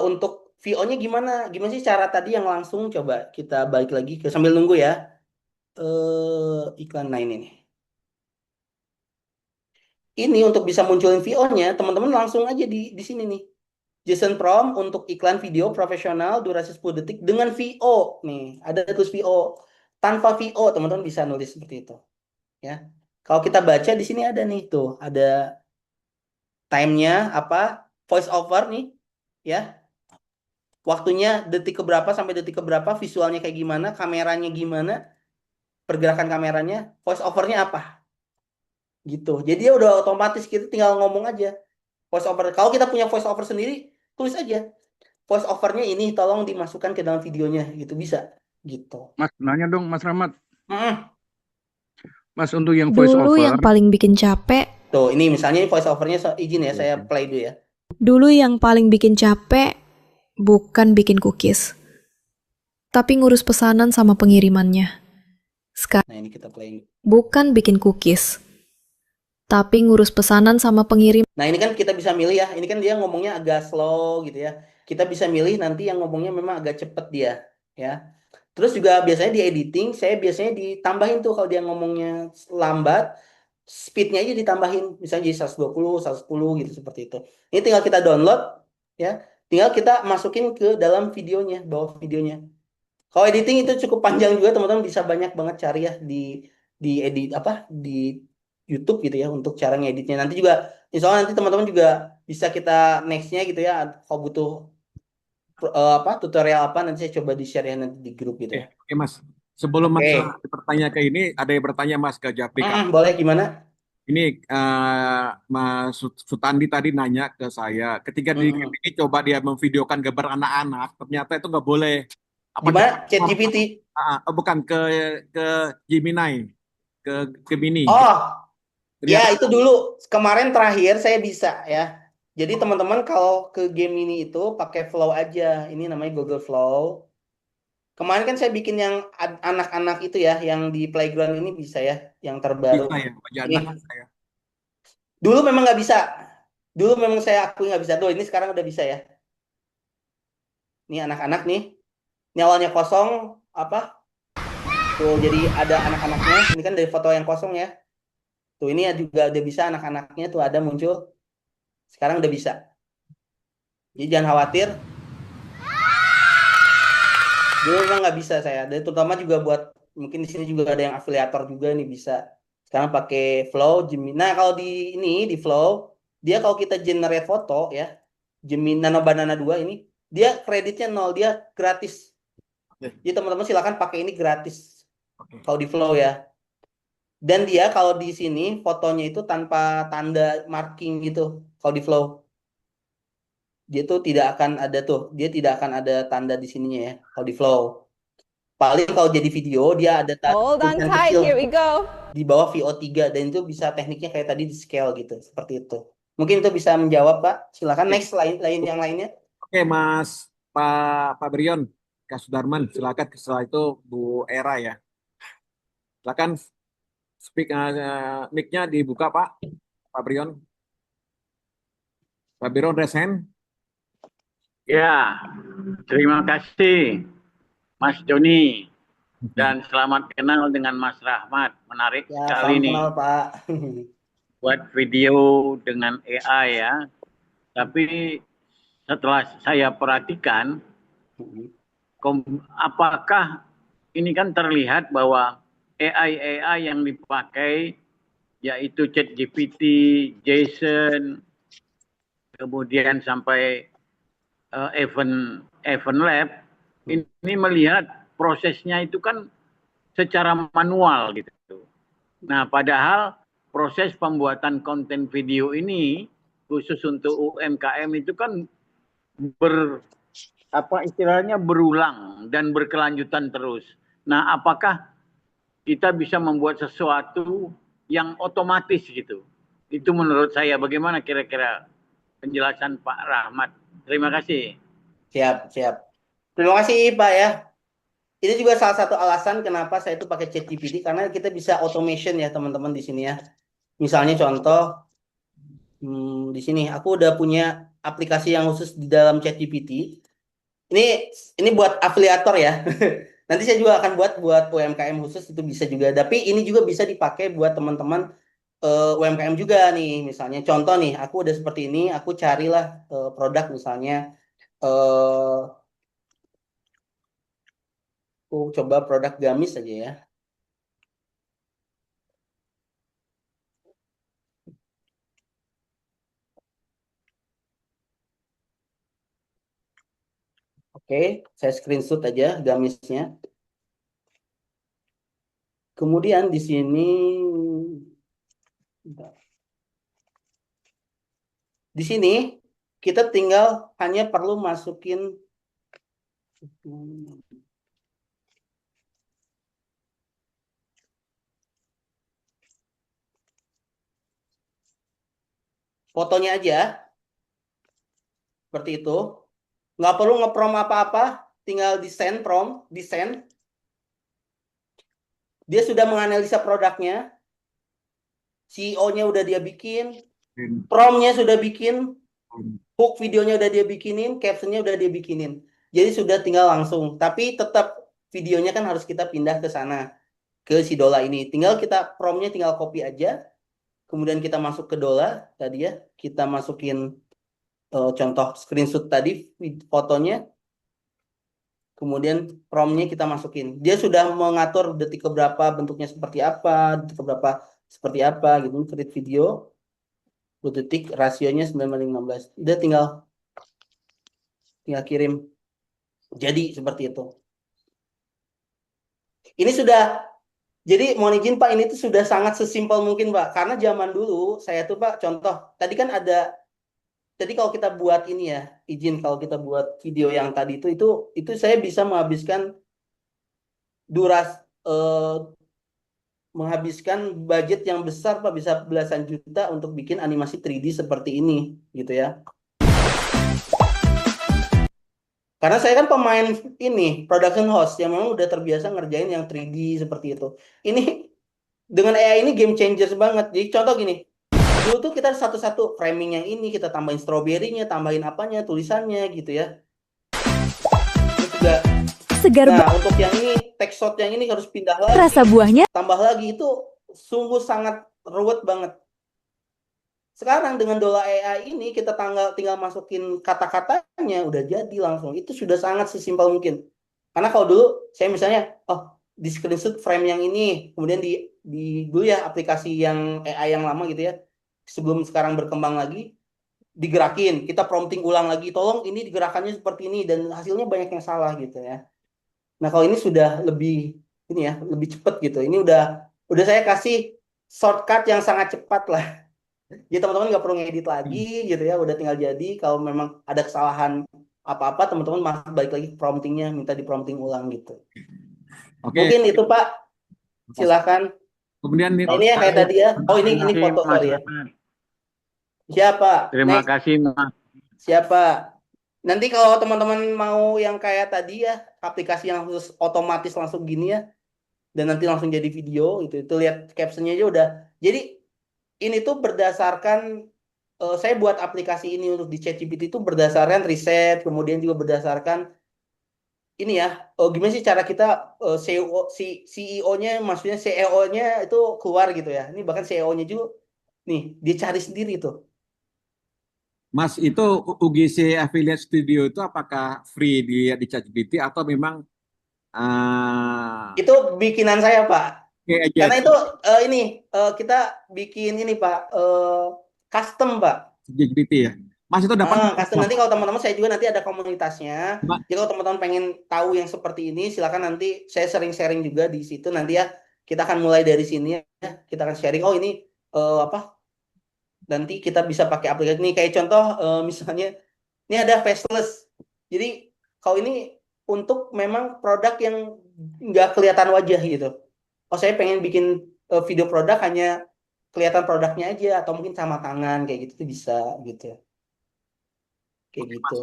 untuk VO-nya gimana? Gimana sih cara tadi yang langsung? Coba kita balik lagi ke sambil nunggu ya. Iklan nah ini nih. Ini untuk bisa munculin VO-nya, teman-teman langsung aja di sini nih. JSON prompt untuk iklan video profesional durasi 10 detik dengan VO. Nih, ada tulis VO. Tanpa VO, teman-teman bisa nulis seperti itu. Ya. Kalau kita baca di sini ada nih tuh, ada time-nya voice over nih, ya. Waktunya detik keberapa sampai detik keberapa, visualnya kayak gimana, kameranya gimana, pergerakan kameranya, voice over-nya apa. Gitu. Jadi dia udah otomatis, kita tinggal ngomong aja. Voice over. Kalau kita punya voice over sendiri, tulis aja. Voice over-nya ini tolong dimasukkan ke dalam videonya, gitu bisa. Gitu. Mas, nanya dong Mas Rahmat. Mas, untuk yang voice Dulu over. yang paling bikin capek. Tuh, ini misalnya voice over-nya izin ya, saya play dulu ya. Dulu yang paling bikin capek bukan bikin cookies, tapi ngurus pesanan sama pengirimannya. Nah, ini kita play. Bukan bikin cookies, tapi ngurus pesanan sama pengirim. Nah, ini kan kita bisa milih ya. Ini kan dia ngomongnya agak slow gitu ya. Kita bisa milih nanti yang ngomongnya memang agak cepet dia, ya. Terus juga biasanya di editing, saya biasanya ditambahin tuh kalau dia ngomongnya lambat, speednya aja ditambahin. Misalnya jadi 120, 110 gitu seperti itu. Ini tinggal kita download, ya. Tinggal kita masukin ke dalam videonya, bawah videonya. Kalau editing itu cukup panjang juga, teman-teman bisa banyak banget cari ya di edit di YouTube gitu ya untuk cara ngeditnya. Nanti juga insya Allah nanti teman-teman juga bisa kita nextnya gitu ya. Kalau butuh tutorial apa nanti saya coba di-share ya nanti di grup gitu ya. Oke Mas, sebelum Mas bertanya ke ini, ada yang bertanya Mas ke Japri. Boleh gimana? Ini Mas Sutandi tadi nanya ke saya, ketika di game ini coba dia memvideokan gambar anak-anak, ternyata itu nggak boleh. Gimana? ChatGPT? Bukan ke Gemini, ke Gemini. Oh, ya itu dulu kemarin terakhir saya bisa ya. Jadi teman-teman kalau ke Gemini itu pakai Flow aja. Ini namanya Google Flow. Kemarin kan saya bikin yang anak-anak itu ya, yang di playground ini bisa ya, yang terbaru. Bisa ya, saya. Dulu memang nggak bisa. Dulu memang saya akui nggak bisa. Tuh, ini sekarang udah bisa ya. Ini anak-anak nih. Ini awalnya kosong, Tuh, jadi ada anak-anaknya. Ini kan dari foto yang kosong ya. Tuh, ini juga udah bisa anak-anaknya tuh ada muncul. Sekarang udah bisa. Jadi jangan khawatir. Dulu memang nggak bisa saya. Dan terutama juga buat mungkin di sini juga ada yang afiliator juga nih bisa. Sekarang pakai Flow, Gemini. Nah kalau di Flow, dia kalau kita generate foto ya, Gemini Nano Banana 2 ini, dia kreditnya 0, dia gratis. Jadi teman-teman silakan pakai ini gratis. Kalau di Flow ya. Dan dia kalau di sini fotonya itu tanpa tanda marking gitu. Kalau di Flow. Dia tuh tidak akan ada dia tidak akan ada tanda di sininya ya kalau di Flow. Paling kalau jadi video dia ada Hold on tight, here we go. Di bawah VO3 dan itu bisa tekniknya kayak tadi di scale gitu, seperti itu. Mungkin itu bisa menjawab, Pak. Silakan next yang lainnya. Oke, Mas Pak Brion, Kak Sudarman, silakan. Setelah itu Bu Era ya. Silakan mic-nya dibuka, Pak Brion. Pak Brion raise hand. Ya, terima kasih Mas Joni Dan selamat kenal dengan Mas Rahmat. Menarik Ya, sekali salam nih kenal Pak. buat video dengan AI ya. Tapi setelah saya perhatikan, apakah ini kan terlihat bahwa AI yang dipakai yaitu ChatGPT, Jason, kemudian sampai Event Lab, ini melihat prosesnya itu kan secara manual gitu. Nah, padahal proses pembuatan konten video ini khusus untuk UMKM itu kan istilahnya berulang dan berkelanjutan terus. Nah, apakah kita bisa membuat sesuatu yang otomatis gitu? Itu menurut saya. Bagaimana kira-kira penjelasan Pak Rahmat? Terima kasih. Siap. Terima kasih Pak ya. Ini juga salah satu alasan kenapa saya itu pakai ChatGPT, karena kita bisa automation ya teman-teman di sini ya. Misalnya contoh di sini aku udah punya aplikasi yang khusus di dalam ChatGPT. Ini buat afiliator ya. Nanti saya juga akan buat UMKM khusus, itu bisa juga. Tapi ini juga bisa dipakai buat teman-teman UMKM juga nih. Misalnya contoh nih, aku udah seperti ini, aku carilah produk misalnya aku coba produk gamis aja ya. Oke, saya screenshot aja gamisnya. Kemudian di sini kita tinggal hanya perlu masukin fotonya aja, seperti itu. Nggak perlu nge-prompt apa-apa, tinggal desain prompt, desain. Dia sudah menganalisa produknya, CEO-nya udah dia bikin, prompt-nya sudah bikin, hook videonya udah dia bikinin, caption-nya udah dia bikinin. Jadi sudah tinggal langsung. Tapi tetap videonya kan harus kita pindah ke sana, ke si Dola ini. Tinggal kita prompt-nya tinggal copy aja, kemudian kita masuk ke Dola tadi ya, kita masukin contoh screenshot tadi fotonya, kemudian prompt-nya kita masukin. Dia sudah mengatur detik keberapa, bentuknya seperti apa, detik keberapa seperti apa gitu. Create video 2 detik, rasionya 9:15. Udah tinggal kirim. Jadi seperti itu. Ini sudah, jadi mohon izin Pak, ini tuh sudah sangat sesimpel mungkin Pak. Karena zaman dulu saya tuh Pak, contoh tadi kan ada, jadi kalau kita buat ini ya, izin kalau kita buat video yang tadi itu saya bisa menghabiskan menghabiskan budget yang besar Pak, bisa belasan juta untuk bikin animasi 3D seperti ini gitu ya. Karena saya kan pemain ini, production host yang memang udah terbiasa ngerjain yang 3D seperti itu. Ini dengan AI ini game changers banget. Jadi contoh gini, dulu tuh kita satu-satu framing yang ini, kita tambahin strawberry-nya, tambahin apanya, tulisannya gitu ya. Terus juga, Segar nah untuk yang ini, text shot yang ini harus pindah lagi. rasa buahnya. Tambah lagi, itu sungguh sangat ruwet banget. Sekarang dengan Dola AI ini, kita tinggal masukin kata-katanya, udah jadi langsung. Itu sudah sangat sesimpel mungkin. Karena kalau dulu, saya misalnya, di screenshot frame yang ini, kemudian dulu ya aplikasi yang AI yang lama gitu ya, sebelum sekarang berkembang lagi, digerakin, kita prompting ulang lagi, tolong ini digerakannya seperti ini, dan hasilnya banyak yang salah gitu ya. Nah kalau ini sudah lebih ini ya, lebih cepat gitu. Ini udah saya kasih shortcut yang sangat cepat lah. Jadi teman-teman nggak perlu ngedit lagi gitu ya, udah tinggal jadi. Kalau memang ada kesalahan apa-apa, teman-teman masih balik lagi ke promptingnya, minta di prompting ulang gitu. Oke. Mungkin itu Pak, silakan. Kemudian ini ya kayak tadi ya. Oh ini foto sorry ya. Siapa? Terima kasih Mas. Siapa? Nanti kalau teman-teman mau yang kayak tadi ya, aplikasi yang khusus otomatis langsung gini ya, dan nanti langsung jadi video itu lihat captionnya aja udah. Jadi ini tuh berdasarkan saya buat aplikasi ini untuk di ChatGPT itu berdasarkan riset, kemudian juga berdasarkan ini ya, gimana sih cara kita CEO-nya, maksudnya CEO-nya itu keluar gitu ya. Ini bahkan CEO-nya juga nih dia cari sendiri tuh. Mas, itu UGC Affiliate Studio itu apakah free di ChatGPT atau memang Itu bikinan saya, Pak. kayak aja Karena itu ini kita bikin ini, Pak, custom, Pak. ChatGPT ya? Mas itu dapat Custom nanti kalau teman-teman saya juga nanti ada komunitasnya. Mbak, Jadi kalau teman-teman pengen tahu yang seperti ini, silakan nanti saya sering sharing juga di situ nanti ya. Kita akan mulai dari sini ya. Kita akan sharing. Oh ini apa? Nanti kita bisa pakai aplikasi ini. Kayak contoh misalnya ini ada faceless. Jadi kalau ini untuk memang produk yang nggak kelihatan wajah gitu. Oh saya pengen bikin video produk hanya kelihatan produknya aja atau mungkin sama tangan kayak gitu tuh bisa gitu ya. Kayak gitu.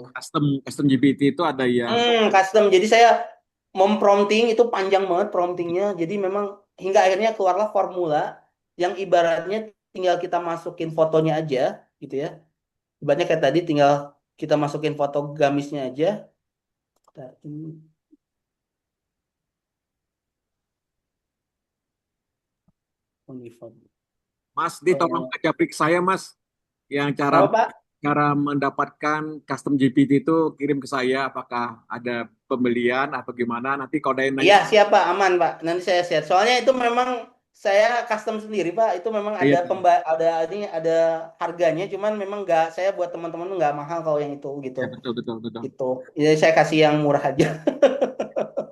Custom GPT itu ada yang Custom. Jadi saya memprompting itu panjang banget promptingnya. Jadi memang hingga akhirnya keluarlah formula yang ibaratnya tinggal kita masukin fotonya aja gitu ya. Ibaratnya kayak tadi tinggal kita masukin foto gamisnya aja. Mas, tolong aja periksa saya, Mas, yang cara mendapatkan custom GPT itu kirim ke saya. Apakah ada pembelian atau gimana? Nanti kalau ada yang nanya. Iya, siap Pak, aman Pak. Nanti saya share. Soalnya itu memang saya custom sendiri Pak. Itu memang ada ada harganya. Cuman memang nggak, saya buat teman-teman nggak mahal kalau yang itu gitu. Ya, betul. Gitu. Jadi saya kasih yang murah aja.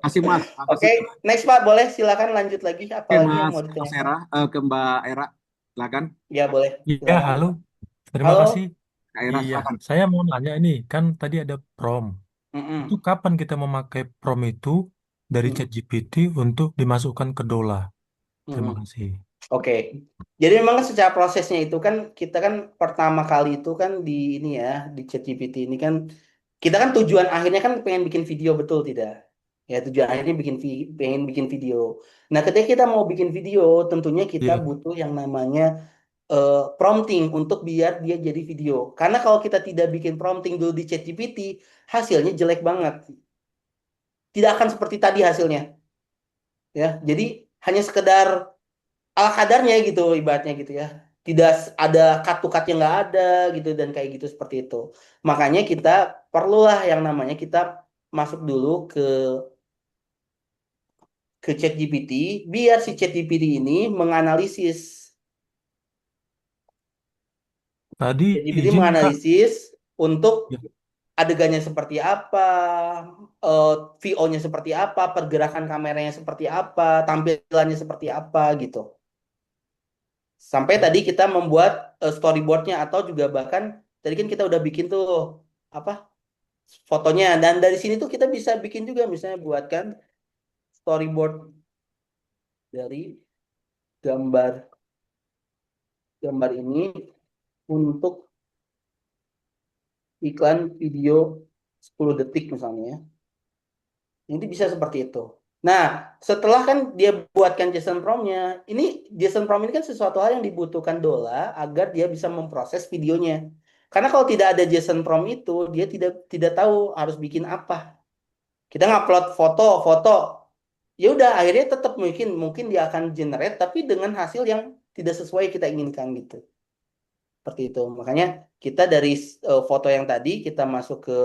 Kasih Mas. Oke, next Pak, boleh silakan lanjut lagi. Apalagi yang mau Mas Era, ke Mbak Era, silakan. Ya boleh. Iya, halo. Terima Halo. kasih. Iya, saya mau nanya ini, kan tadi ada prompt. Itu kapan kita memakai prompt itu dari ChatGPT untuk dimasukkan ke Dola? Terima kasih. Oke. Jadi memang secara prosesnya itu kan kita kan pertama kali itu kan di ini ya, di ChatGPT ini kan kita kan tujuan akhirnya kan pengen bikin video, betul tidak? Ya tujuan akhirnya pengen bikin video. Nah, ketika kita mau bikin video, tentunya kita butuh yang namanya prompting untuk biar dia jadi video. Karena kalau kita tidak bikin prompting dulu di ChatGPT, hasilnya jelek banget. Tidak akan seperti tadi hasilnya. Ya, jadi hanya sekedar ala kadarnya gitu ibaratnya gitu ya. Tidak ada cut-to-cut yang nggak ada gitu dan kayak gitu seperti itu. Makanya kita perlulah yang namanya kita masuk dulu ke ChatGPT biar si ChatGPT ini menganalisis. Tadi ChatGPT menganalisis untuk adegannya seperti apa, VO-nya seperti apa, pergerakan kameranya seperti apa, tampilannya seperti apa gitu. Sampai tadi kita membuat storyboardnya atau juga bahkan tadi kan kita udah bikin tuh apa fotonya dan dari sini tuh kita bisa bikin juga misalnya buatkan storyboard dari gambar ini untuk iklan video 10 detik misalnya ya. Ini bisa seperti itu. Nah, setelah kan dia buatkan JSON prompt-nya, ini JSON prompt ini kan sesuatu hal yang dibutuhkan Dola agar dia bisa memproses videonya. Karena kalau tidak ada JSON prompt itu, dia tidak tahu harus bikin apa. Kita ngupload foto, ya udah akhirnya tetap mungkin dia akan generate tapi dengan hasil yang tidak sesuai kita inginkan gitu. Seperti itu. Makanya kita dari foto yang tadi kita masuk ke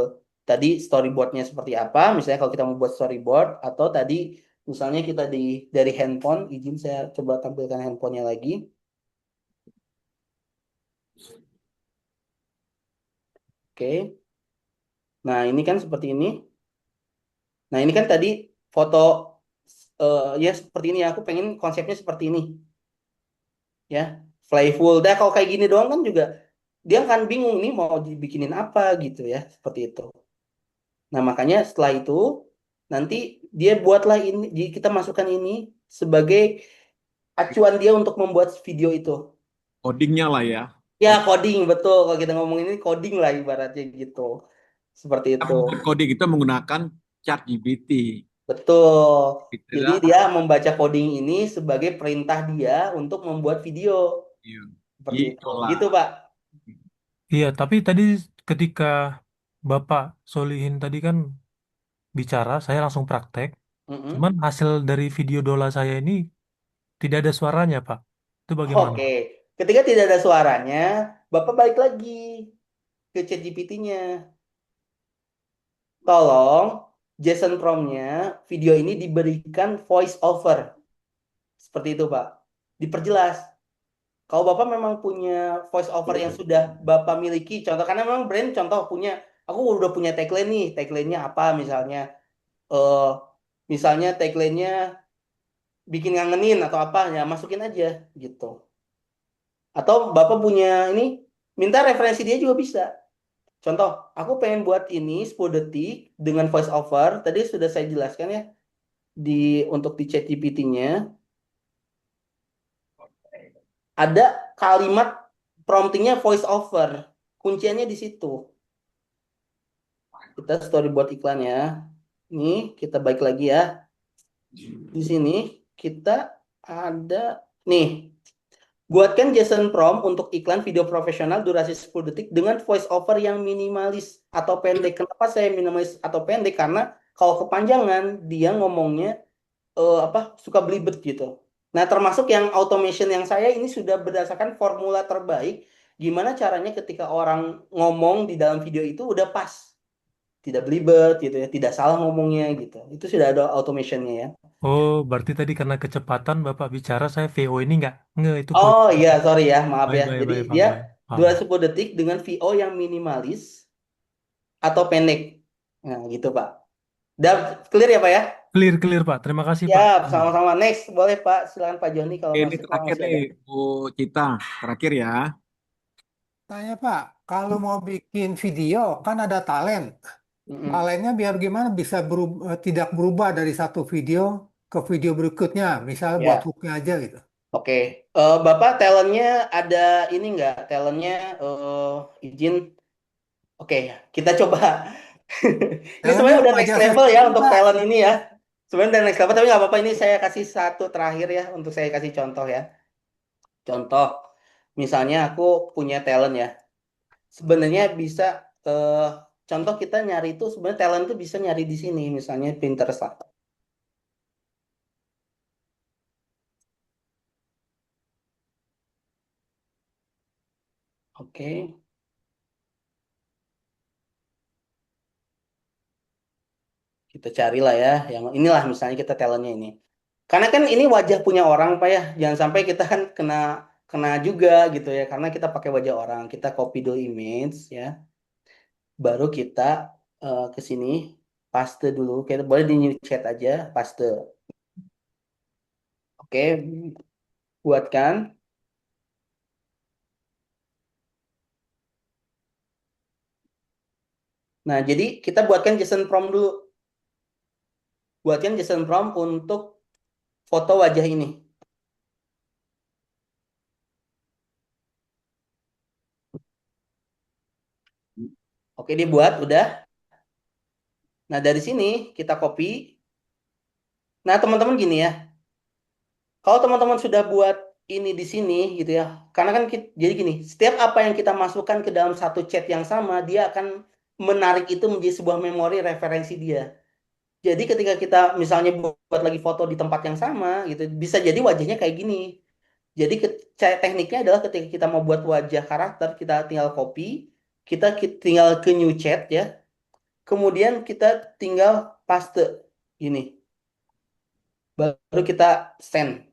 tadi storyboardnya seperti apa, misalnya kalau kita mau buat storyboard atau tadi misalnya kita dari handphone, izin saya coba tampilkan handphonenya lagi. Oke. Nah ini kan seperti ini. Nah ini kan tadi foto ya seperti ini, aku pengen konsepnya seperti ini. Ya, playful. Dah kalau kayak gini doang kan juga dia kan bingung nih mau dibikinin apa gitu ya, seperti itu. Nah, makanya setelah itu nanti dia buatlah ini, kita masukkan ini sebagai acuan dia untuk membuat video itu. Codingnya lah ya. Ya, coding, betul. Kalau kita ngomong ini coding lah ibaratnya gitu. Seperti itu. Coding itu menggunakan ChatGPT. Betul. Jadi dia membaca coding ini sebagai perintah dia untuk membuat video. Seperti itu. Gitu, Pak. Iya, tapi tadi ketika Bapak Solihin tadi kan bicara, saya langsung praktek. Mm-mm. Cuman hasil dari video dola saya ini tidak ada suaranya, Pak. Itu bagaimana? Oke, ketika tidak ada suaranya, Bapak balik lagi ke ChatGPT-nya. Tolong JSON prompt-nya video ini diberikan voice over. Seperti itu, Pak. Diperjelas. Kalau Bapak memang punya voice over yang sudah Bapak miliki, contoh karena memang brand contoh punya, aku udah punya tagline nih, tagline-nya apa misalnya, eh misalnya tagline-nya bikin ngangenin atau apa, ya masukin aja gitu. Atau Bapak punya ini, minta referensi dia juga bisa. Contoh, aku pengen buat ini 10 detik dengan voice over, tadi sudah saya jelaskan ya, di untuk di chat GPT-nya, ada kalimat promptingnya voice over. Kunciannya di situ. Kita storyboard iklan ya. Ini kita balik lagi ya. Di sini kita ada nih. Buatkan JSON prompt untuk iklan video profesional durasi 10 detik dengan voice over yang minimalis atau pendek. Kenapa saya minimalis atau pendek? Karena kalau kepanjangan dia ngomongnya apa suka belibet gitu. Nah, termasuk yang automation yang saya ini sudah berdasarkan formula terbaik. Gimana caranya ketika orang ngomong di dalam video itu udah pas, tidak belibet gitu ya, tidak salah ngomongnya gitu. Itu sudah ada automationnya ya. Oh, berarti tadi karena kecepatan Bapak bicara, saya VO ini nggak itu voice. Oh iya, sorry ya, maaf Baik, ya. baik, Jadi baik, Pak. dia Baik. Paham. 20 detik dengan VO yang minimalis atau pendek. Nah, gitu Pak. Udah clear ya Pak ya? Clear, clear, Pak. Terima kasih, Pak. Siap, sama-sama. Next, boleh Pak. Silakan Pak Joni kalau Ini masih terakhir masih nih, ada. Bu Cita. Terakhir ya. Tanya Pak, kalau mau bikin video kan ada talent. Talentnya biar gimana bisa tidak berubah dari satu video ke video berikutnya, misalnya buat Ya. hooknya aja gitu. Oke, Bapak talentnya ada ini nggak? Talentnya izin. Oke, kita coba. Ini sebenarnya udah next level ya untuk talent ini ya. Sebenarnya udah next level, tapi nggak apa-apa. Ini saya kasih satu terakhir ya untuk saya kasih contoh ya. Contoh, misalnya aku punya talent ya. Sebenarnya bisa eh, contoh kita nyari itu sebenarnya talent itu bisa nyari di sini, misalnya Pinterest lah. Oke. Kita carilah ya, yang inilah misalnya kita talentnya ini. Karena kan ini wajah punya orang Pak ya, jangan sampai kita kan kena kena juga gitu ya, karena kita pakai wajah orang. Kita copy dulu image ya, baru kita ke sini paste dulu. Kita boleh di new chat aja, paste. Oke, buatkan. Nah, jadi kita buatkan JSON prompt dulu. Buatkan JSON prompt untuk foto wajah ini. Oke, dibuat, udah. Nah, dari sini kita copy. Nah, teman-teman gini ya. Kalau teman-teman sudah buat ini di sini gitu ya. Karena kan jadi gini, setiap apa yang kita masukkan ke dalam satu chat yang sama, dia akan menarik itu menjadi sebuah memori referensi dia. Jadi ketika kita misalnya buat lagi foto di tempat yang sama gitu, bisa jadi wajahnya kayak gini. Jadi tekniknya adalah ketika kita mau buat wajah karakter, kita tinggal copy, kita tinggal ke new chat ya. Kemudian kita tinggal paste gini. Baru kita send.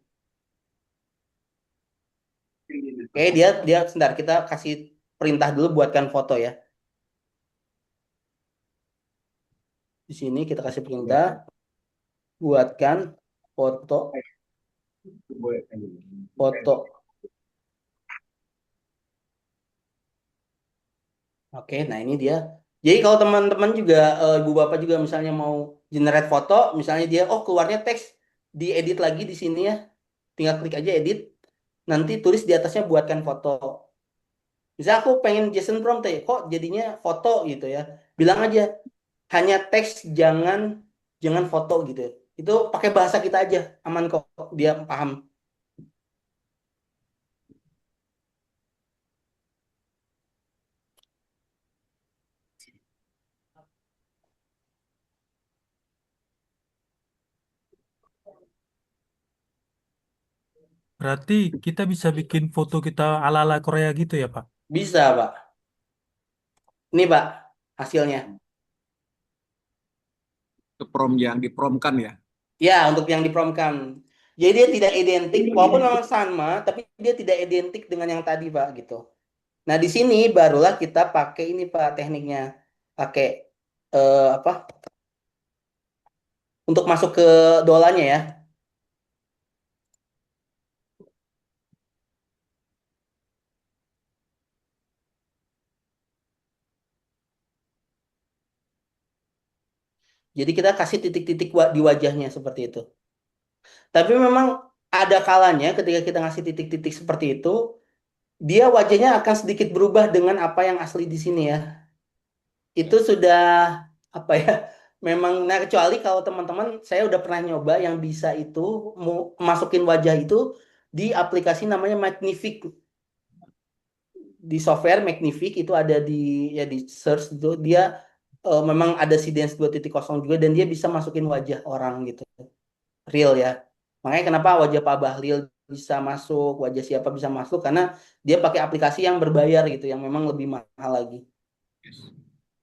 Oke, dia sebentar kita kasih perintah dulu buatkan foto ya. Di sini kita kasih perintah buatkan foto. Foto. Oke, nah ini dia. Jadi kalau teman-teman juga ibu bapak juga misalnya mau generate foto, misalnya dia keluarnya teks, diedit lagi di sini ya. Tinggal klik aja edit. Nanti tulis di atasnya buatkan foto. Misalnya aku pengen JSON prompt ya, kok jadinya foto gitu ya. Bilang aja hanya teks, jangan foto gitu. Itu pakai bahasa kita aja, aman kok, dia paham. Berarti kita bisa bikin foto kita ala-ala Korea gitu ya, Pak? Bisa, Pak. Ini, Pak, hasilnya. Itu prom yang dipromkan ya. Ya, untuk yang dipromkan. Jadi dia tidak identik, walaupun memang sama, tapi dia tidak identik dengan yang tadi, Pak, gitu. Nah, di sini barulah kita pakai ini, Pak, tekniknya. Pakai apa? Untuk masuk ke dolanya ya. Jadi kita kasih titik-titik di wajahnya seperti itu. Tapi memang ada kalanya ketika kita ngasih titik-titik seperti itu, dia wajahnya akan sedikit berubah dengan apa yang asli di sini ya. Itu sudah apa ya? Memang, nah kecuali kalau teman-teman, saya udah pernah nyoba yang bisa itu masukin wajah itu di aplikasi namanya Magnific. Di software Magnific itu ada di ya di search itu dia memang ada si Dance 2.0 juga dan dia bisa masukin wajah orang gitu. Real ya. Makanya kenapa wajah Pak Bahlil bisa masuk, wajah siapa bisa masuk karena dia pakai aplikasi yang berbayar gitu, yang memang lebih mahal lagi.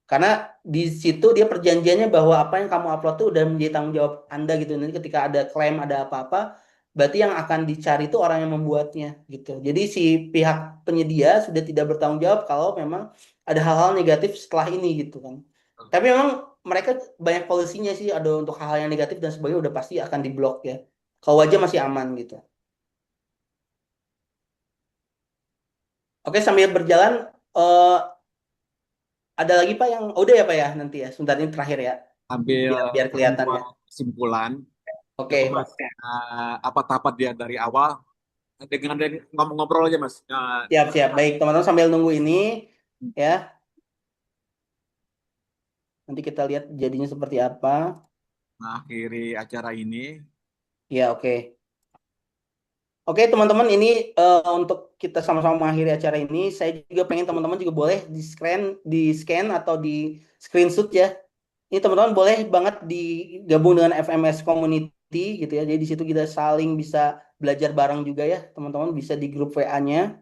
Karena di situ dia perjanjiannya bahwa apa yang kamu upload tuh udah menjadi tanggung jawab Anda gitu. Nanti ketika ada klaim, ada apa-apa, berarti yang akan dicari itu orang yang membuatnya gitu. Jadi si pihak penyedia sudah tidak bertanggung jawab kalau memang ada hal-hal negatif setelah ini gitu kan. Tapi memang mereka banyak polisinya sih, ada untuk hal-hal yang negatif dan sebagainya udah pasti akan diblok ya. Kalau wajah masih aman gitu. Oke, sambil berjalan ada lagi Pak yang udah ya Pak ya nanti ya. Sebentar ini terakhir ya. Ambil Biar kelihatan ya. kesimpulan. Oke, Mas, apa tahapan dia dari awal dengan ngobrol aja Mas. Siap. Baik, teman-teman sambil nunggu ini ya. Nanti kita lihat jadinya seperti apa. Mengakhiri acara ini. Ya, oke. Oke, teman-teman, ini untuk kita sama-sama mengakhiri acara ini, saya juga pengen teman-teman juga boleh di scan atau di screenshot ya. Ini teman-teman boleh banget digabung dengan FMS Community gitu ya. Jadi di situ kita saling bisa belajar bareng juga ya, teman-teman bisa di grup WA-nya.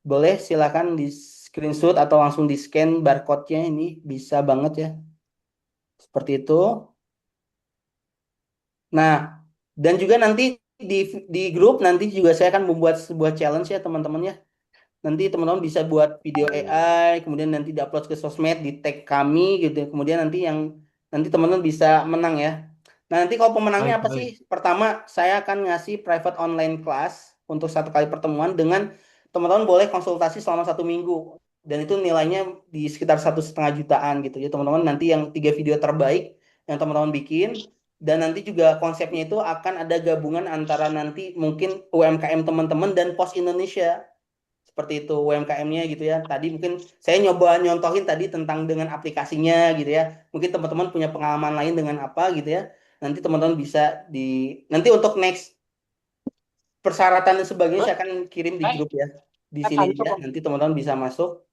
Boleh silakan di screenshot atau langsung di scan barcode-nya, ini bisa banget ya. Seperti itu. Nah, dan juga nanti di grup nanti juga saya akan membuat sebuah challenge ya teman-teman ya. Nanti teman-teman bisa buat video AI, kemudian nanti diupload ke sosmed, di tag kami gitu ya. Kemudian nanti teman-teman bisa menang ya. Nah, nanti kalau pemenangnya apa sih? Pertama, saya akan ngasih private online class untuk 1 kali pertemuan dengan teman-teman boleh konsultasi selama 1 minggu. Dan itu nilainya di sekitar 1,5 jutaan gitu ya teman-teman. Nanti yang 3 video terbaik yang teman-teman bikin. Dan nanti juga konsepnya itu akan ada gabungan antara nanti mungkin UMKM teman-teman dan Pos Indonesia. Seperti itu UMKM-nya gitu ya. Tadi mungkin saya nyoba nyontohin tadi tentang dengan aplikasinya gitu ya. Mungkin teman-teman punya pengalaman lain dengan apa gitu ya. Nanti teman-teman bisa nanti untuk next persyaratan dan sebagainya saya akan kirim di grup ya. Di sini ya. Nanti teman-teman bisa masuk.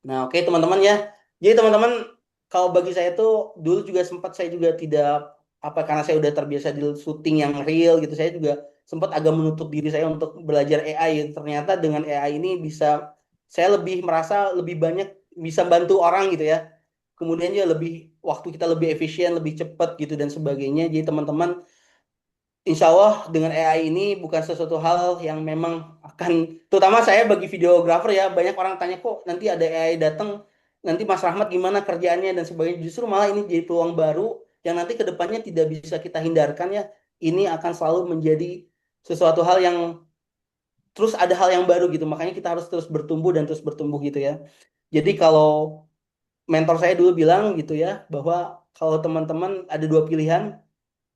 Nah, oke teman-teman ya. Jadi teman-teman, kalau bagi saya tuh dulu juga sempat saya juga tidak karena saya udah terbiasa di syuting yang real gitu, saya juga sempat agak menutup diri saya untuk belajar AI. Ternyata dengan AI ini saya lebih merasa lebih banyak bisa bantu orang gitu ya. Kemudian juga waktu kita lebih efisien, lebih cepat gitu dan sebagainya. Jadi teman-teman, insya Allah dengan AI ini bukan sesuatu hal yang memang akan, terutama saya bagi videografer ya, banyak orang tanya kok nanti ada AI datang, nanti Mas Rahmat gimana kerjaannya dan sebagainya. Justru malah ini jadi peluang baru yang nanti kedepannya tidak bisa kita hindarkan ya. Ini akan selalu menjadi sesuatu hal yang terus ada hal yang baru gitu. Makanya kita harus terus bertumbuh dan terus bertumbuh gitu ya. Jadi kalau mentor saya dulu bilang gitu ya, bahwa kalau teman-teman ada 2 pilihan,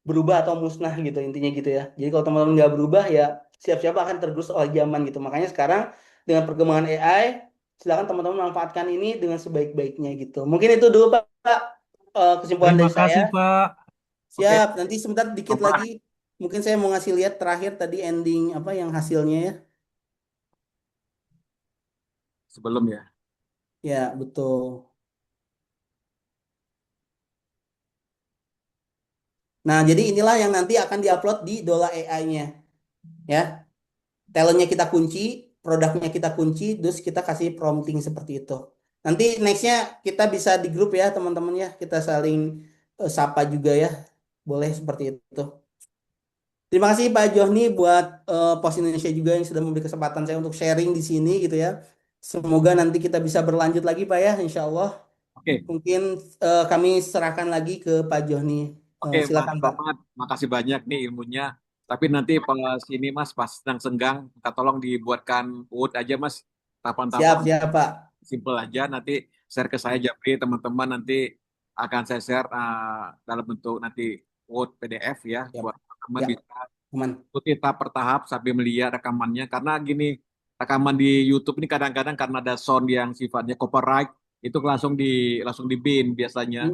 berubah atau musnah gitu intinya gitu ya. Jadi kalau teman-teman nggak berubah ya siap-siap akan tergerus oleh zaman gitu. Makanya sekarang dengan perkembangan AI, silakan teman-teman manfaatkan ini dengan sebaik-baiknya gitu. Mungkin itu dulu Pak kesimpulan Terima dari saya. kasih, Pak. Siap, nanti sebentar dikit lagi. Mungkin saya mau ngasih lihat terakhir tadi ending apa yang hasilnya ya. Sebelum ya. Ya, betul. Nah, jadi inilah yang nanti akan diupload di Dola AI-nya. ya. Talentnya kita kunci, produknya kita kunci, terus kita kasih prompting seperti itu. Nanti nextnya kita bisa di grup ya teman-teman ya, kita saling sapa juga ya, boleh seperti itu. Terima kasih Pak Johni buat Pos Indonesia juga yang sudah memberi kesempatan saya untuk sharing di sini gitu ya. Semoga nanti kita bisa berlanjut lagi Pak ya, insya Allah. Oke. Mungkin kami serahkan lagi ke Pak Johni. Oke, Silakan Mas Pak. Romat, makasih banyak nih ilmunya. Tapi nanti pas ini Mas, pas sedang senggang, minta tolong dibuatkan Word aja Mas, tahapan-tahapan Siap Pak. simple aja. Nanti share ke saya Japri, teman-teman nanti akan saya share dalam bentuk nanti Word PDF ya, buat teman-teman Ya. bisa ikuti tahap per tahap sambil melihat rekamannya. Karena gini, rekaman di YouTube ini kadang-kadang karena ada sound yang sifatnya copyright, itu langsung di bin biasanya.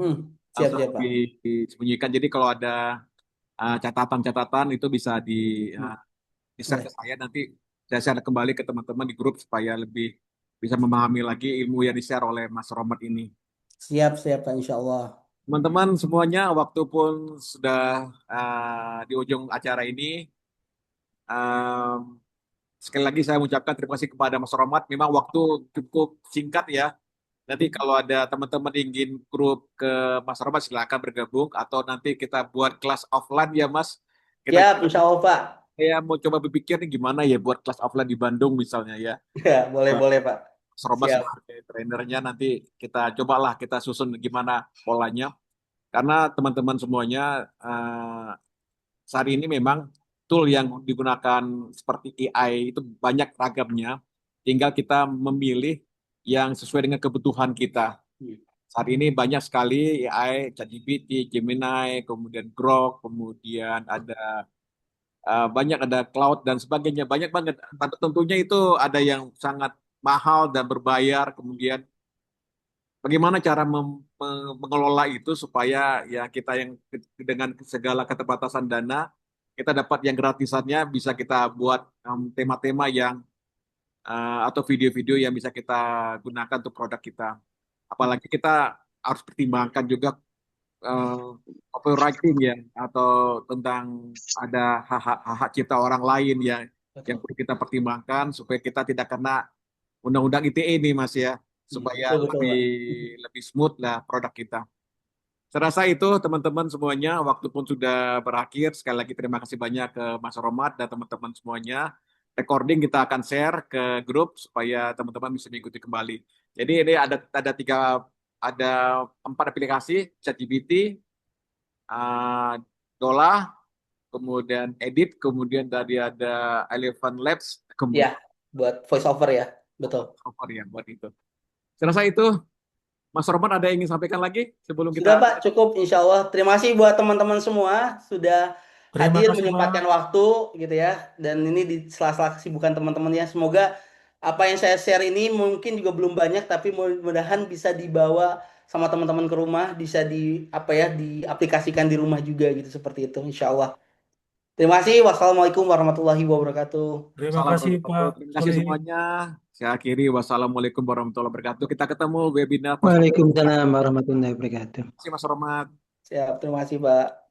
Siap, Langsung siap, Pak. disembunyikan. Jadi kalau ada catatan-catatan itu bisa di-share ke saya, nanti saya share kembali ke teman-teman di grup supaya lebih bisa memahami lagi ilmu yang di-share oleh Mas Romat ini. Siap Pak, insya Allah. Teman-teman semuanya, waktu pun sudah di ujung acara ini. Sekali lagi saya mengucapkan terima kasih kepada Mas Romat. Memang waktu cukup singkat ya. Nanti kalau ada teman-teman ingin grup ke Mas Romat, silakan bergabung. Atau nanti kita buat kelas offline ya Mas. Siap, insya Allah Pak. Saya mau coba berpikir nih gimana ya buat kelas offline di Bandung misalnya ya. Ya, boleh Pak. Mas Romat Siap. sebagai trainernya nanti kita cobalah kita susun gimana polanya. Karena teman-teman semuanya saat ini memang tool yang digunakan seperti AI itu banyak ragamnya. Tinggal kita memilih yang sesuai dengan kebutuhan kita. Saat ini banyak sekali AI, ChatGPT, Gemini, kemudian Grok, kemudian ada banyak ada cloud dan sebagainya. Banyak banget. Tentunya itu ada yang sangat mahal dan berbayar. Kemudian bagaimana cara mengelola itu supaya ya kita yang dengan segala keterbatasan dana kita dapat yang gratisannya bisa kita buat tema-tema yang atau video-video yang bisa kita gunakan untuk produk kita. Apalagi kita harus pertimbangkan juga copywriting ya atau tentang ada hak cipta orang lain yang perlu kita pertimbangkan supaya kita tidak kena undang-undang ITE ini Mas ya, supaya lebih smooth lah produk kita. Saya rasa itu teman-teman semuanya, waktu pun sudah berakhir. Sekali lagi terima kasih banyak ke Mas Romat dan teman-teman semuanya. Recording kita akan share ke grup supaya teman-teman bisa mengikuti kembali. Jadi ini ada 4 aplikasi, ChatGPT, Dola, kemudian Edit, kemudian tadi ada Elephant Labs, kemudian ya, buat voice over ya, betul. Voice over ya, buat itu. Saya rasa itu. Mas Romat ada yang ingin sampaikan lagi sebelum kita? Sudah Pak, cukup insya Allah. Terima kasih buat teman-teman semua sudah hadir menyempatkan waktu gitu ya. Dan ini di sela-sela kesibukan teman-teman ya. Semoga apa yang saya share ini mungkin juga belum banyak, tapi mudah-mudahan bisa dibawa sama teman-teman ke rumah, bisa diaplikasikan di rumah juga gitu seperti itu insya Allah. Terima kasih. Wassalamualaikum warahmatullahi wabarakatuh. Terima kasih Pak. Terima kasih semuanya. Saya akhiri. Wassalamualaikum warahmatullahi wabarakatuh. Kita ketemu webinar. Waalaikumsalam warahmatullahi wabarakatuh. Terima kasih Mas Romat. Siap. Terima kasih Pak.